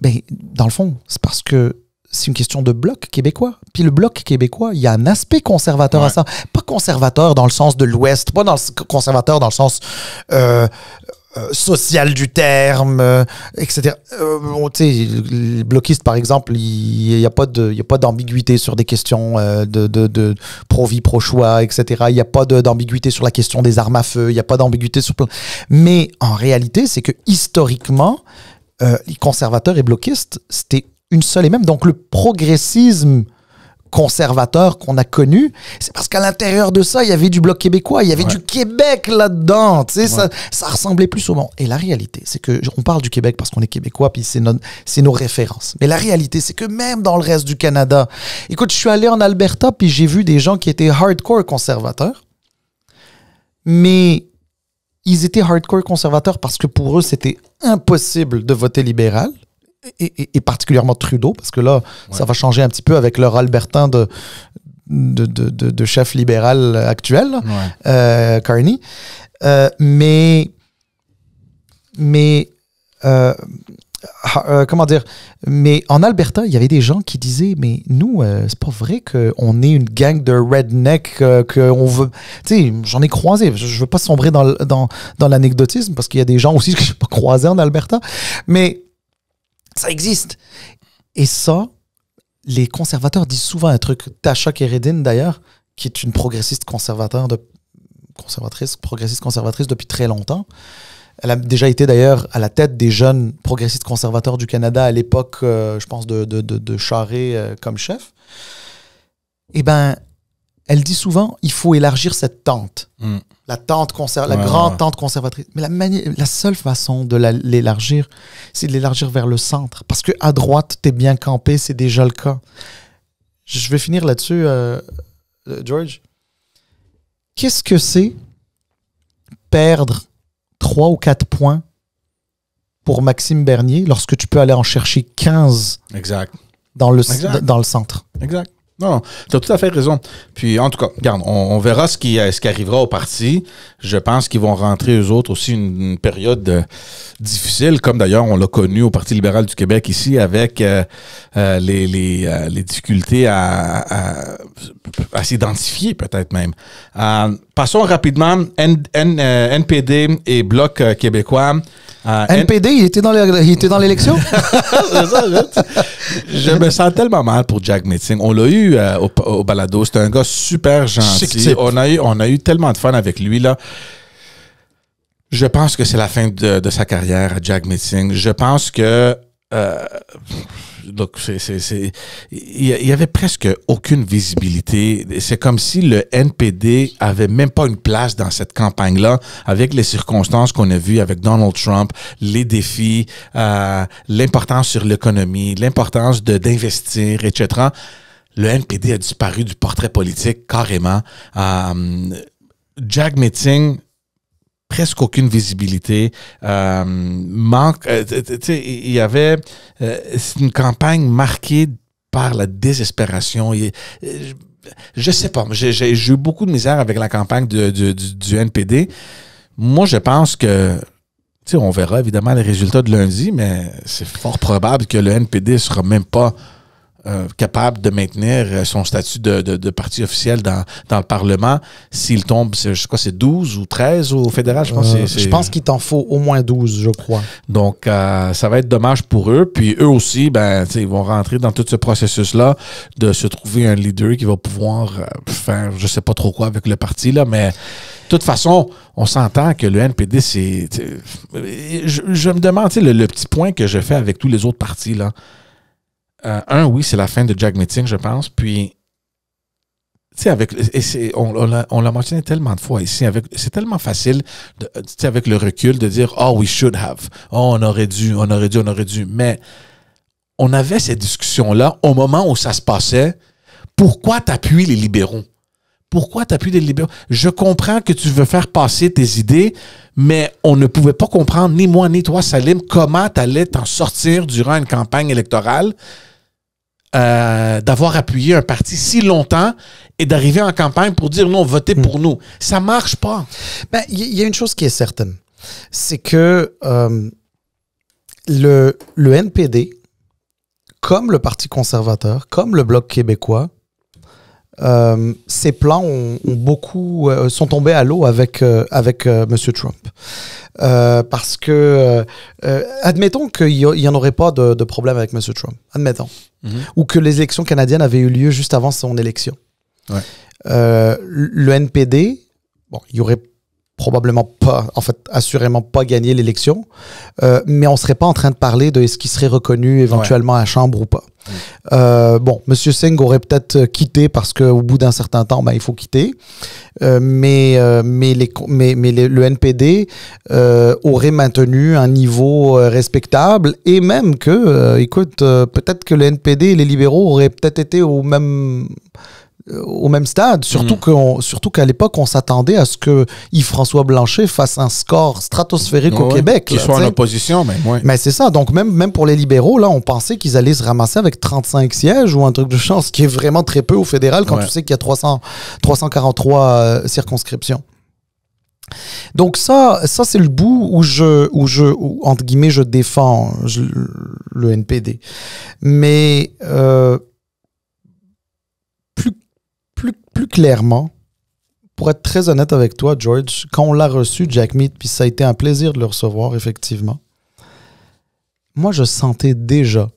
ben, dans le fond, c'est parce que c'est une question de bloc québécois. Puis le bloc québécois, il y a un aspect conservateur à ça. Pas conservateur dans le sens de l'Ouest, pas conservateur dans le sens social du terme, etc. Les bloquistes, par exemple, il n'y a pas d'ambiguïté sur des questions de pro-vie, pro-choix, etc. Il n'y a pas d'ambiguïté sur la question des armes à feu. Il n'y a pas d'ambiguïté sur... Mais en réalité, c'est que historiquement, les conservateurs et bloquistes, c'était une seule et même. Donc, le progressisme conservateur qu'on a connu, c'est parce qu'à l'intérieur de ça, il y avait du Bloc québécois, il y avait du Québec là-dedans. Tu sais, ça ressemblait plus au monde. Et la réalité, c'est que on parle du Québec parce qu'on est québécois, puis c'est nos références. Mais la réalité, c'est que même dans le reste du Canada, écoute, je suis allé en Alberta, puis j'ai vu des gens qui étaient hardcore conservateurs, mais ils étaient hardcore conservateurs parce que pour eux, c'était impossible de voter libéral. Et particulièrement Trudeau, parce que là, ça va changer un petit peu avec leur Albertain de chef libéral actuel, Carney. Comment dire? Mais en Alberta, il y avait des gens qui disaient, mais nous, c'est pas vrai qu'on est une gang de redneck, qu'on veut... Tu sais, j'en ai croisé. Je veux pas sombrer dans l'anecdotisme, parce qu'il y a des gens aussi que j'ai pas croisés en Alberta. Mais ça existe. Et ça, les conservateurs disent souvent un truc. Tasha Keredin, d'ailleurs, qui est une progressiste conservatrice depuis très longtemps. Elle a déjà été d'ailleurs à la tête des jeunes progressistes conservateurs du Canada à l'époque, je pense, de Charest comme chef. Eh bien, elle dit souvent, il faut élargir cette tente. La grande tente conservatrice. Mais la seule façon de l'élargir, c'est de l'élargir vers le centre. Parce qu'à droite, t'es bien campé, c'est déjà le cas. Je vais finir là-dessus, George. Qu'est-ce que c'est perdre 3 ou 4 points pour Maxime Bernier lorsque tu peux aller en chercher 15 dans le centre? Exact. Non, tu as tout à fait raison. Puis, en tout cas, regarde, on verra ce qui arrivera au parti. Je pense qu'ils vont rentrer, eux autres, aussi une période difficile, comme d'ailleurs on l'a connu au Parti libéral du Québec ici, avec les difficultés à s'identifier, peut-être même. Passons rapidement. NPD et Bloc québécois. NPD, il était dans l'élection? Je me sens tellement mal pour Jack Metzing. On l'a eu au balado. C'est un gars super gentil. On a eu tellement de fun avec lui, là. Je pense que c'est la fin de sa carrière à Jack Metzing. Je pense que donc il y avait presque aucune visibilité. C'est comme si le NPD avait même pas une place dans cette campagne-là, avec les circonstances qu'on a vues avec Donald Trump, les défis, l'importance sur l'économie, l'importance d'investir, etc. Le NPD a disparu du portrait politique carrément. Jack Metzing, presque aucune visibilité. Manque, il y avait une campagne marquée par la désespération. Je sais pas, j'ai eu beaucoup de misère avec la campagne du NPD. Moi, je pense que, on verra évidemment les résultats de lundi, mais c'est fort probable que le NPD sera même pas capable de maintenir son statut de parti officiel dans le Parlement s'il tombe, c'est 12 ou 13 au fédéral, je pense. Je pense qu'il t'en faut au moins 12, je crois. Donc, ça va être dommage pour eux. Puis eux aussi, ils vont rentrer dans tout ce processus-là de se trouver un leader qui va pouvoir faire je sais pas trop quoi avec le parti, là, mais de toute façon, on s'entend que le NPD, c'est... Je me demande, le petit point que je fais avec tous les autres partis, là, oui, c'est la fin de Jack Metzing, je pense. Puis, on l'a mentionné tellement de fois ici, c'est tellement facile, avec le recul, de dire « Oh, we should have. Oh, on aurait dû. » Mais on avait cette discussion-là au moment où ça se passait. Pourquoi t'appuies les libéraux? Pourquoi t'appuies les libéraux? Je comprends que tu veux faire passer tes idées, mais on ne pouvait pas comprendre, ni moi, ni toi, Salim, comment t'allais t'en sortir durant une campagne électorale. D'avoir appuyé un parti si longtemps et d'arriver en campagne pour dire non, votez pour nous. Ça marche pas. Il y a une chose qui est certaine, c'est que le NPD, comme le Parti conservateur, comme le Bloc québécois, ses plans sont tombés à l'eau avec M. Trump. Parce que, admettons qu'il n'y en aurait pas de problème avec M. Trump. Admettons. Ou que les élections canadiennes avaient eu lieu juste avant son élection. Ouais. Le NPD, il n'y aurait probablement pas, en fait, assurément pas gagné l'élection, mais on ne serait pas en train de parler de est-ce qu'il serait reconnu éventuellement à la Chambre ou pas. M. Singh aurait peut-être quitté parce qu'au bout d'un certain temps, il faut quitter. Mais le NPD aurait maintenu un niveau respectable et même que, peut-être que le NPD et les libéraux auraient peut-être été au même stade, surtout qu'à l'époque, on s'attendait à ce que Yves-François Blanchet fasse un score stratosphérique au Québec. Qu'il soit en opposition, mais c'est ça. Donc, même pour les libéraux, là, on pensait qu'ils allaient se ramasser avec 35 sièges ou un truc de chance, ce qui est vraiment très peu au fédéral quand tu sais qu'il y a 343 circonscriptions. Donc ça c'est le bout où entre guillemets, je défends le NPD. Mais plus clairement, pour être très honnête avec toi, George, quand on l'a reçu, Jack Mead, puis ça a été un plaisir de le recevoir, effectivement, moi, je sentais déjà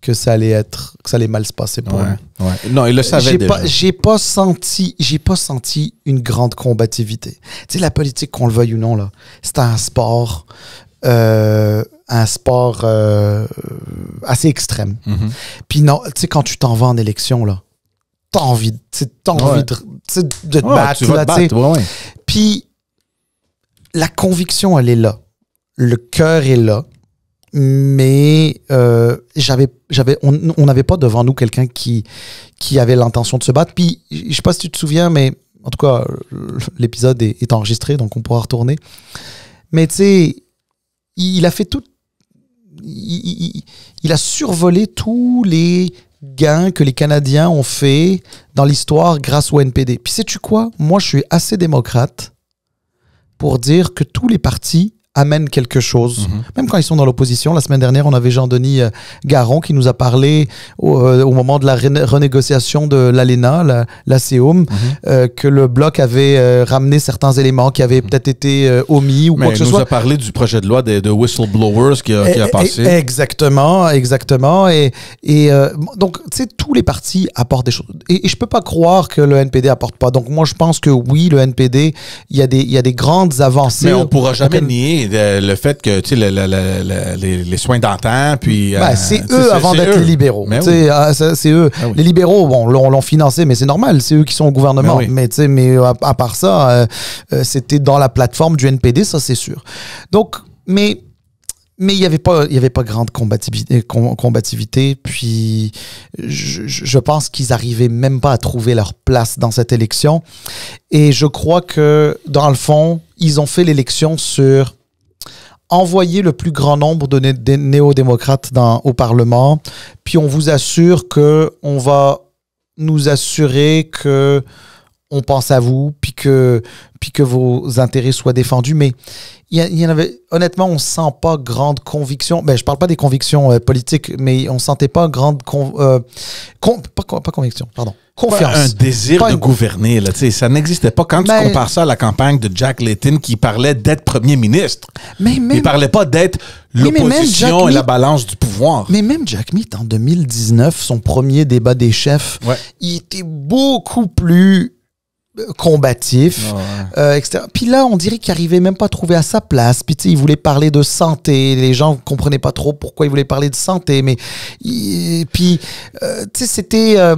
que ça allait mal se passer pour lui. Ouais. Non, il le savait déjà. J'ai pas senti une grande combativité. Tu sais, la politique, qu'on le veuille ou non, là, c'est un sport assez extrême. Puis non, tu sais, quand tu t'en vas en élection, là, t'as envie de te battre. Tu vas te battre, Puis la conviction, elle est là. Le cœur est là. Mais on n'avait pas devant nous quelqu'un qui avait l'intention de se battre. Puis, je sais pas si tu te souviens, mais en tout cas, l'épisode est enregistré, donc on pourra retourner. Mais tu sais, il a fait tout... Il a survolé tous les gains que les Canadiens ont fait dans l'histoire grâce au NPD. Puis sais-tu quoi? Moi, je suis assez démocrate pour dire que tous les partis amènent quelque chose, même quand ils sont dans l'opposition. La semaine dernière, on avait Jean-Denis Garon qui nous a parlé au moment de la renégociation de l'ALENA, la CEUM, que le Bloc avait ramené certains éléments qui avaient peut-être été omis ou quoi que ce soit. Il nous a parlé du projet de loi de whistleblowers qui a passé. Exactement. Donc, tu sais, tous les partis apportent des choses. Et je peux pas croire que le NPD apporte pas. Donc, moi, je pense que oui, le NPD, il y a des grandes avancées. Mais on pourra jamais nier oui, le fait que, tu sais, les soins dentaires, puis... c'est eux avant d'être les libéraux. Oui. C'est eux. Ah, oui. Les libéraux, bon, l'ont financé, mais c'est normal, c'est eux qui sont au gouvernement. Oui. Mais à part ça, c'était dans la plateforme du NPD, ça c'est sûr. Donc, mais il n'y avait pas grande combativité. Puis, je pense qu'ils n'arrivaient même pas à trouver leur place dans cette élection. Et je crois que, dans le fond, ils ont fait l'élection sur envoyer le plus grand nombre de néo-démocrates au Parlement. Puis, on vous assure qu'on va nous assurer que on pense à vous, puis que vos intérêts soient défendus. Mais il y en avait, honnêtement, on ne sent pas grande conviction. Ben, je ne parle pas des convictions politiques, mais on ne sentait pas grande pas conviction, pardon. Confiance. Pas un désir de gouverner, là, ça n'existait pas. Quand tu compares ça à la campagne de Jack Layton qui parlait d'être premier ministre, il ne parlait pas d'être l'opposition et la balance du pouvoir. Mais même Jack Mead, en 2019, son premier débat des chefs, il était beaucoup plus combatif, etc. Puis là, on dirait qu'il n'arrivait même pas à trouver à sa place. Puis il voulait parler de santé. Les gens ne comprenaient pas trop pourquoi il voulait parler de santé. Mais c'était...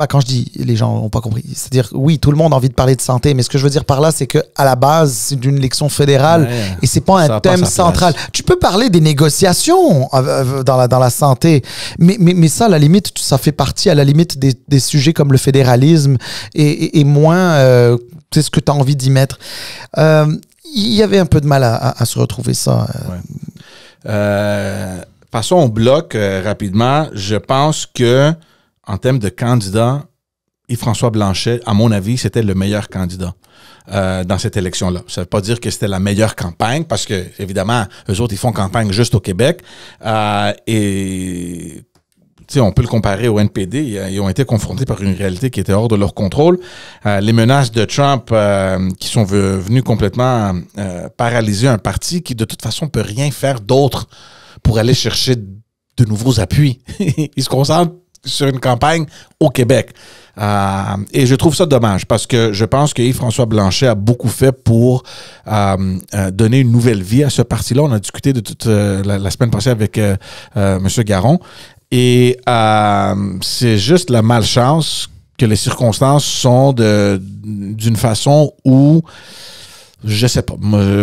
quand je dis les gens n'ont pas compris, c'est-à-dire oui, tout le monde a envie de parler de santé, mais ce que je veux dire par là, c'est qu'à la base, c'est d'une élection fédérale et c'est pas un thème central. Tu peux parler des négociations dans la santé, mais ça, à la limite, ça fait partie à la limite des sujets comme le fédéralisme et moins c'est ce que tu as envie d'y mettre. Il y avait un peu de mal à se retrouver ça. Passons au bloc rapidement. Je pense que en termes de candidat, Yves-François Blanchet, à mon avis, c'était le meilleur candidat dans cette élection-là. Ça ne veut pas dire que c'était la meilleure campagne, parce que, évidemment, eux autres, ils font campagne juste au Québec. Et on peut le comparer au NPD. Ils ont été confrontés par une réalité qui était hors de leur contrôle. Les menaces de Trump qui sont venues complètement paralyser un parti qui, de toute façon, ne peut rien faire d'autre pour aller chercher de nouveaux appuis. Ils se concentrent sur une campagne au Québec. Et je trouve ça dommage parce que je pense que Yves-François Blanchet a beaucoup fait pour donner une nouvelle vie à ce parti-là. On a discuté de toute la semaine passée avec M. Garon. Et c'est juste la malchance que les circonstances sont d'une façon où, je sais pas,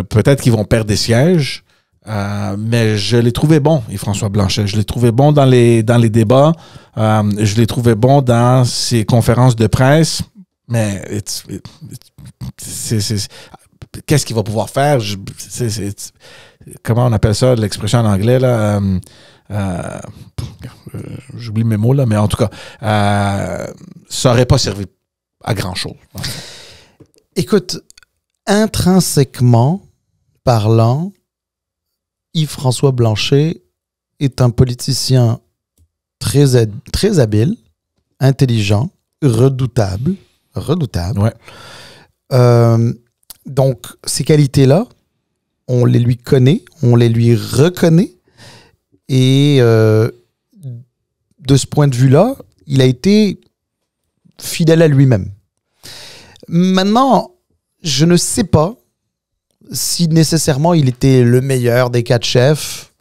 peut-être qu'ils vont perdre des sièges. Mais je l'ai trouvé bon, Yves-François Blanchet. Je l'ai trouvé bon dans les débats. Je l'ai trouvé bon dans ses conférences de presse. Mais qu'est-ce qu'il va pouvoir faire? Comment on appelle ça, l'expression en anglais, là? J'oublie mes mots, là, mais en tout cas, ça n'aurait pas servi à grand-chose. Écoute, intrinsèquement parlant, Yves-François Blanchet est un politicien très habile, intelligent, redoutable. Ouais. Donc, ces qualités-là, on les lui connaît, on les lui reconnaît. Et de ce point de vue-là, il a été fidèle à lui-même. Maintenant, je ne sais pas si nécessairement il était le meilleur des 4 chefs.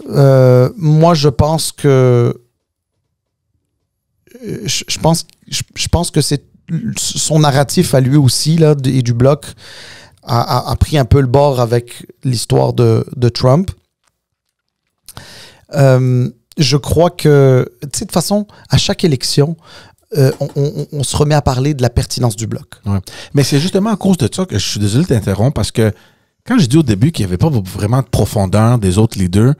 Moi, je pense que je pense que c'est son narratif à lui aussi là, et du bloc a pris un peu le bord avec l'histoire de Trump. Je crois que, tu sais, de toute façon, à chaque élection, on se remet à parler de la pertinence du bloc. Ouais. Mais c'est justement à cause de ça que je suis désolé de t'interrompre, parce que quand j'ai dit au début qu'il n'y avait pas vraiment de profondeur des autres leaders,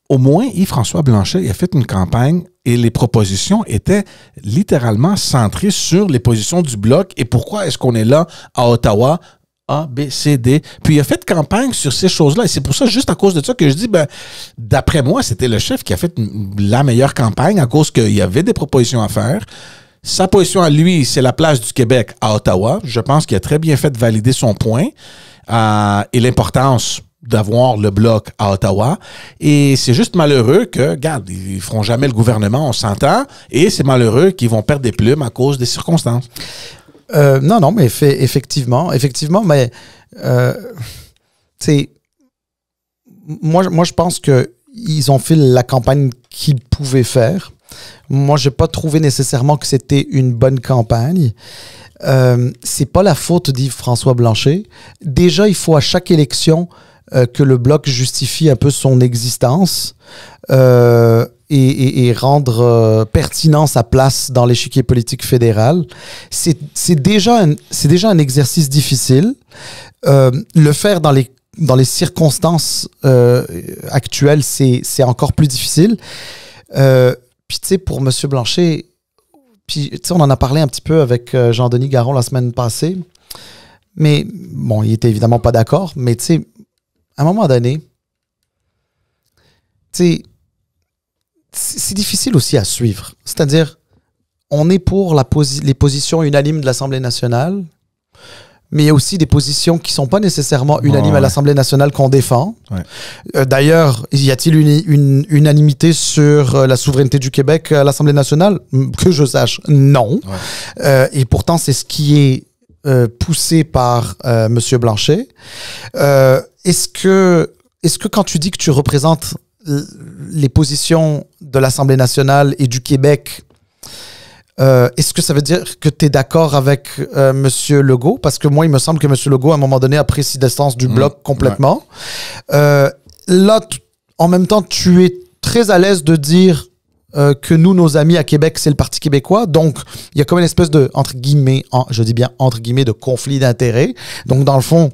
au moins Yves-François Blanchet a fait une campagne et les propositions étaient littéralement centrées sur les positions du bloc et pourquoi est-ce qu'on est là à Ottawa, A, B, C, D. Puis il a fait campagne sur ces choses-là. Et c'est pour ça, juste à cause de ça, que je dis, d'après moi, c'était le chef qui a fait la meilleure campagne à cause qu'il y avait des propositions à faire. Sa position à lui, c'est la place du Québec à Ottawa. Je pense qu'il a très bien fait de valider son point et l'importance d'avoir le bloc à Ottawa. Et c'est juste malheureux que, regarde, ils feront jamais le gouvernement, on s'entend, et c'est malheureux qu'ils vont perdre des plumes à cause des circonstances. Non, mais effectivement, mais moi, je pense qu'ils ont fait la campagne qu'ils pouvaient faire. Moi, j'ai pas trouvé nécessairement que c'était une bonne campagne. C'est pas la faute d'Yves-François Blanchet. Déjà, il faut à chaque élection que le Bloc justifie un peu son existence et rendre pertinent sa place dans l'échiquier politique fédéral. C'est déjà un exercice difficile. Le faire dans les circonstances actuelles, c'est encore plus difficile. Puis, tu sais, pour M. Blanchet, puis, tu sais, on en a parlé un petit peu avec Jean-Denis Garon la semaine passée. Mais, bon, il était évidemment pas d'accord. Mais, tu sais, à un moment donné, tu sais, c'est difficile aussi à suivre. C'est-à-dire, on est pour les positions unanimes de l'Assemblée nationale, mais il y a aussi des positions qui ne sont pas nécessairement unanimes à l'Assemblée nationale qu'on défend. Ouais. D'ailleurs, y a-t-il une unanimité sur la souveraineté du Québec à l'Assemblée nationale? Que je sache, non. Ouais. Et pourtant, c'est ce qui est poussé par M. Blanchet. Est-ce que quand tu dis que tu représentes les positions de l'Assemblée nationale et du Québec, est-ce que ça veut dire que tu es d'accord avec M. Legault? Parce que moi, il me semble que M. Legault, à un moment donné, a pris distance du Bloc complètement. Ouais. Là, en même temps, tu es très à l'aise de dire que nous, nos amis à Québec, c'est le Parti québécois. Donc, il y a comme une espèce de, entre guillemets, je dis bien entre guillemets, de conflit d'intérêts. Donc, dans le fond...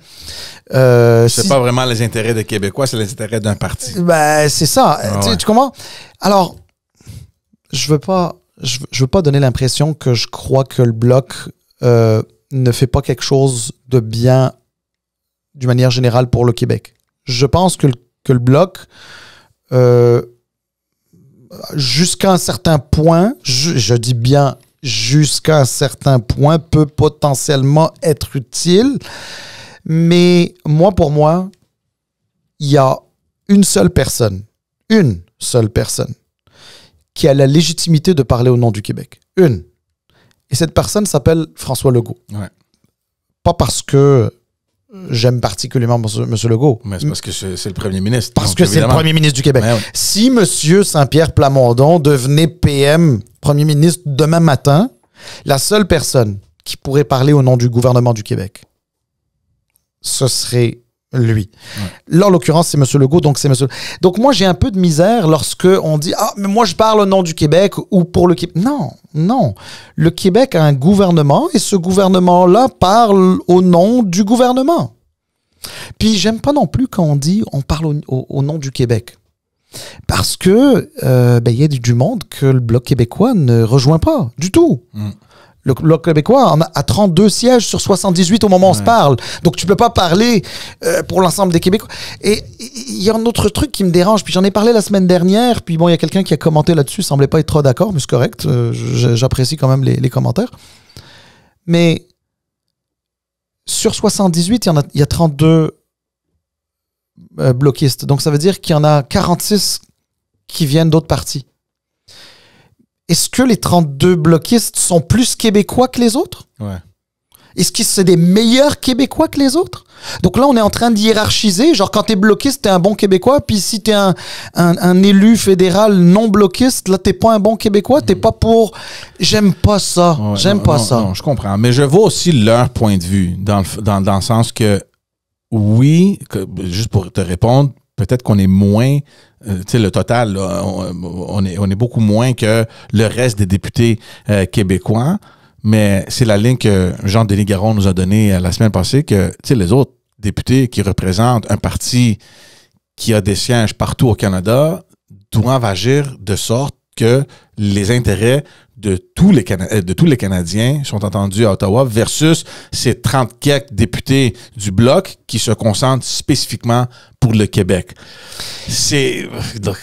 c'est pas vraiment les intérêts des Québécois, c'est les intérêts d'un parti. Ben, c'est ça. Ouais. Tu comprends? Alors, je veux pas donner l'impression que je crois que le Bloc ne fait pas quelque chose de bien d'une manière générale pour le Québec. Je pense que le Bloc, jusqu'à un certain point, je dis bien jusqu'à un certain point, peut potentiellement être utile. Mais pour moi, il y a une seule personne qui a la légitimité de parler au nom du Québec. Une. Et cette personne s'appelle François Legault. Ouais. Pas parce que j'aime particulièrement M. Legault. Mais c'est parce que c'est le premier ministre. Parce que c'est le premier ministre du Québec. Ouais. Si M. Saint-Pierre Plamondon devenait PM, premier ministre demain matin, la seule personne qui pourrait parler au nom du gouvernement du Québec, ce serait lui. Ouais. Là, en l'occurrence, c'est M. Legault, donc c'est M. Donc, moi, j'ai un peu de misère lorsque on dit « Ah, mais moi, je parle au nom du Québec ou pour le Québec. » Non. Le Québec a un gouvernement et ce gouvernement-là parle au nom du gouvernement. Puis, j'aime pas non plus quand on dit « On parle au nom du Québec ». Parce que y a du monde que le Bloc québécois ne rejoint pas du tout. Le Bloc québécois a 32 sièges sur 78 au moment où on se parle. Donc, tu peux pas parler pour l'ensemble des Québécois. Et il y a un autre truc qui me dérange. Puis, j'en ai parlé la semaine dernière. Puis, bon, il y a quelqu'un qui a commenté là-dessus. Il semblait pas être trop d'accord, mais c'est correct. J'apprécie quand même les commentaires. Mais sur 78, il y a 32 bloquistes. Donc, ça veut dire qu'il y en a 46 qui viennent d'autres partis. Est-ce que les 32 bloquistes sont plus québécois que les autres? Ouais. Est-ce que c'est des meilleurs Québécois que les autres? Donc là, on est en train de hiérarchiser. Genre, quand t'es bloquiste, t'es un bon Québécois. Puis si t'es un élu fédéral non bloquiste, là, t'es pas un bon Québécois. T'es pas pour... J'aime pas ça. Ouais, J'aime pas ça. Non, je comprends. Mais je vois aussi leur point de vue dans le sens que, oui, juste pour te répondre, peut-être qu'on est moins... tu sais, le total, là, on est beaucoup moins que le reste des députés québécois, mais c'est la ligne que Jean-Denis Garon nous a donnée la semaine passée, que, tu sais, les autres députés qui représentent un parti qui a des sièges partout au Canada doivent agir de sorte que les intérêts de tous les Canadiens sont entendus à Ottawa versus ces 30 quelques députés du Bloc qui se concentrent spécifiquement pour le Québec.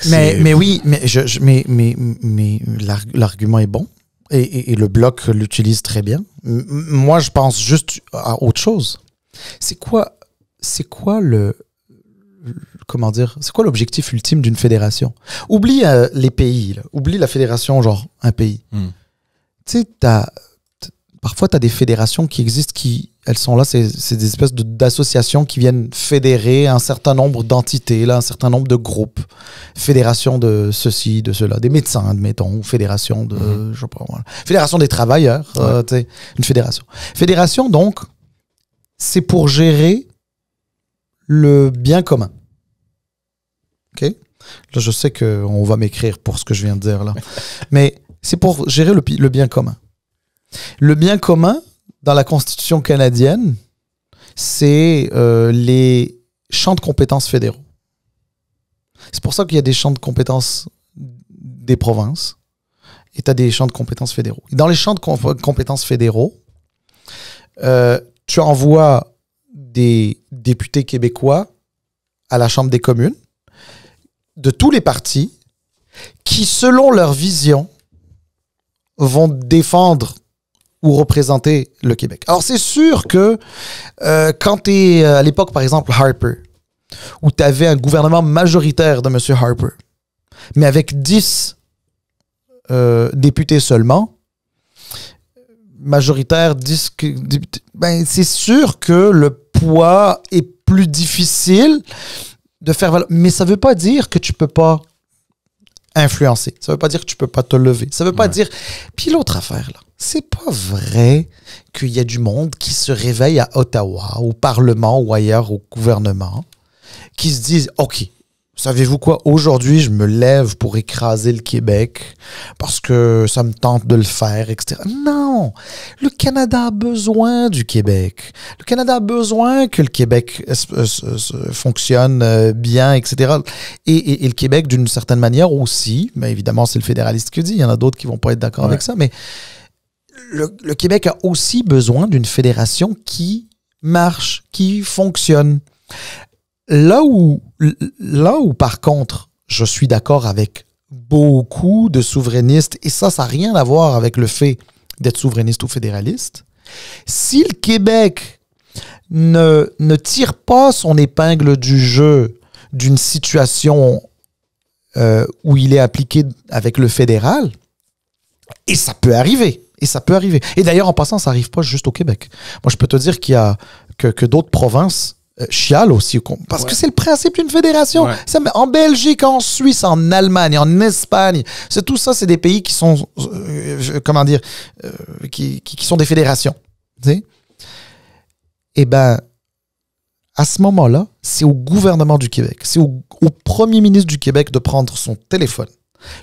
Mais oui, mais l'argument est bon et le Bloc l'utilise très bien. Moi, je pense juste à autre chose. C'est quoi l'objectif ultime d'une fédération? Oublie les pays, là. Oublie la fédération, genre un pays. Tu sais, parfois, tu as des fédérations qui existent qui elles sont là, c'est des espèces d'associations qui viennent fédérer un certain nombre d'entités, là, un certain nombre de groupes. Fédération de ceci, de cela, des médecins, admettons, ou fédération de, je sais pas, voilà. Fédération des travailleurs, une fédération. Fédération, donc, c'est pour gérer le bien commun. OK? Là, je sais qu'on va m'écrire pour ce que je viens de dire, là. Mais c'est pour gérer le bien commun. Le bien commun, dans la Constitution canadienne, c'est les champs de compétences fédéraux. C'est pour ça qu'il y a des champs de compétences des provinces et tu as des champs de compétences fédéraux. Et dans les champs de compétences fédéraux, tu envoies des députés québécois à la Chambre des communes de tous les partis qui, selon leur vision, vont défendre ou représenter le Québec. Alors, c'est sûr que quand tu es, à l'époque, par exemple, Harper, où tu avais un gouvernement majoritaire de M. Harper, mais avec 10 députés seulement, majoritaire, 10 députés, ben, c'est sûr que le poids est plus difficile de faire valoir. Mais ça ne veut pas dire que tu ne peux pas influencer. Ça ne veut pas dire que tu ne peux pas te lever. Ça ne veut pas dire... Puis l'autre affaire, là, c'est pas vrai qu'il y a du monde qui se réveille à Ottawa, au Parlement ou ailleurs au gouvernement, qui se disent « OK, savez-vous quoi? Aujourd'hui, je me lève pour écraser le Québec parce que ça me tente de le faire, etc. » Non! Le Canada a besoin du Québec. Le Canada a besoin que le Québec fonctionne bien, etc. Et le Québec, d'une certaine manière aussi, mais évidemment, c'est le fédéraliste qui dit, il y en a d'autres qui vont pas être d'accord avec ça, mais le Québec a aussi besoin d'une fédération qui marche, qui fonctionne. Là où, par contre, je suis d'accord avec beaucoup de souverainistes, et ça n'a rien à voir avec le fait d'être souverainiste ou fédéraliste, si le Québec ne tire pas son épingle du jeu d'une situation où il est appliqué avec le fédéral, et ça peut arriver. Et d'ailleurs, en passant, ça n'arrive pas juste au Québec. Moi, je peux te dire qu'il y a que d'autres provinces chialent aussi, parce que c'est le principe d'une fédération. En Belgique, en Suisse, en Allemagne, en Espagne, tout ça, c'est des pays qui sont, qui sont des fédérations. Tu sais? Eh bien, à ce moment-là, c'est au gouvernement du Québec, c'est au premier ministre du Québec de prendre son téléphone,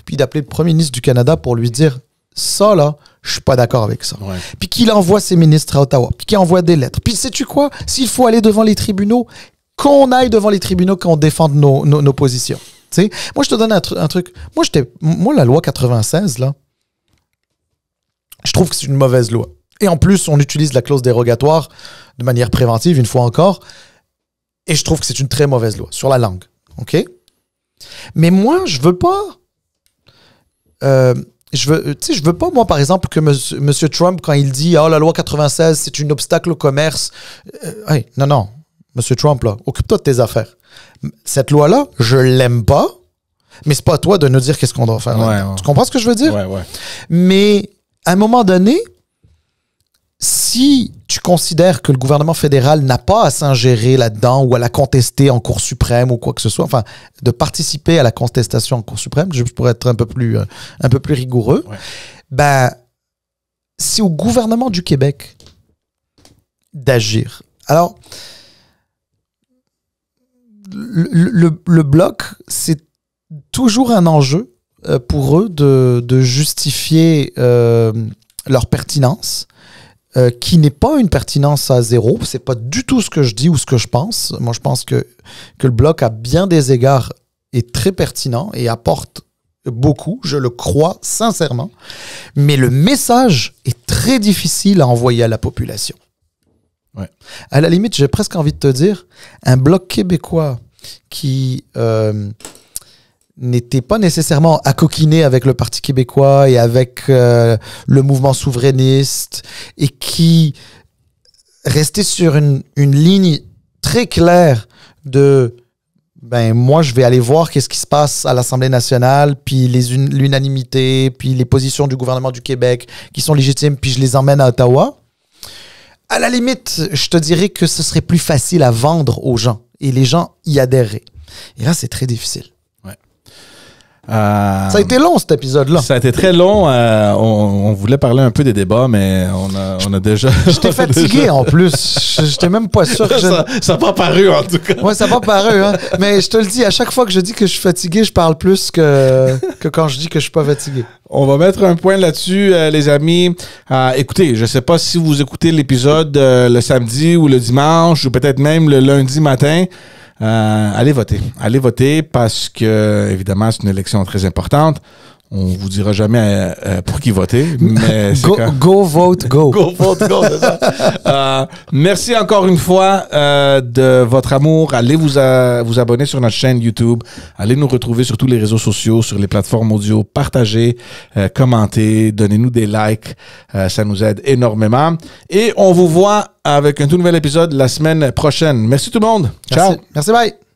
puis d'appeler le premier ministre du Canada pour lui dire « Ça, là, je suis pas d'accord avec ça. » Puis qu'il envoie ses ministres à Ottawa, puis qu'il envoie des lettres. Puis sais-tu quoi? S'il faut aller devant les tribunaux, qu'on aille devant les tribunaux, qu'on défende nos positions. T'sais? Moi, je te donne un truc. Moi, la loi 96, là, je trouve que c'est une mauvaise loi. Et en plus, on utilise la clause dérogatoire de manière préventive, une fois encore. Et je trouve que c'est une très mauvaise loi sur la langue. OK? Mais moi, je veux pas... je veux pas, moi, par exemple, que M. Trump, quand il dit « Ah, la loi 96, c'est un obstacle au commerce. » Hey, non. M. Trump, là, occupe-toi de tes affaires. Cette loi-là, je l'aime pas, mais c'est pas à toi de nous dire qu'est-ce qu'on doit faire. Tu comprends ce que je veux dire? Mais, à un moment donné, si tu considères que le gouvernement fédéral n'a pas à s'ingérer là-dedans ou à la contester en Cour suprême ou quoi que ce soit, enfin, de participer à la contestation en Cour suprême, je pourrais être un peu plus rigoureux, ben, c'est au gouvernement du Québec d'agir. Alors, le Bloc, c'est toujours un enjeu pour eux de justifier leur pertinence. Qui n'est pas une pertinence à zéro. C'est pas du tout ce que je dis ou ce que je pense. Moi, je pense que le Bloc, à bien des égards, est très pertinent et apporte beaucoup. Je le crois sincèrement. Mais le message est très difficile à envoyer à la population. À la limite, j'ai presque envie de te dire, un Bloc québécois qui... n'était pas nécessairement accoquiné avec le Parti québécois et avec le mouvement souverainiste et qui restait sur une ligne très claire de ben moi je vais aller voir qu'est-ce qui se passe à l'Assemblée nationale, puis l'unanimité, puis les positions du gouvernement du Québec qui sont légitimes, puis je les emmène à Ottawa. À la limite, je te dirais que ce serait plus facile à vendre aux gens et les gens y adhéreraient. Et là, c'est très difficile. Ouais. Ça a été long, cet épisode-là. Ça a été très long. On voulait parler un peu des débats, mais on a déjà... J'étais fatigué en plus. J'étais même pas sûr que ça n'a pas paru, en tout cas. Ouais, ça n'a pas paru. Hein. Mais je te le dis, à chaque fois que je dis que je suis fatigué, je parle plus que quand je dis que je suis pas fatigué. On va mettre un point là-dessus, les amis. Écoutez, je sais pas si vous écoutez l'épisode le samedi ou le dimanche, ou peut-être même le lundi matin. Allez voter. Allez voter parce que, évidemment, c'est une élection très importante. On vous dira jamais pour qui voter, mais go vote, go. Go vote, go, c'est ça. Merci encore une fois de votre amour. Allez vous abonner sur notre chaîne YouTube. Allez nous retrouver sur tous les réseaux sociaux, sur les plateformes audio. Partagez, commentez, donnez-nous des likes. Ça nous aide énormément. Et on vous voit avec un tout nouvel épisode la semaine prochaine. Merci tout le monde. Ciao. Merci, bye.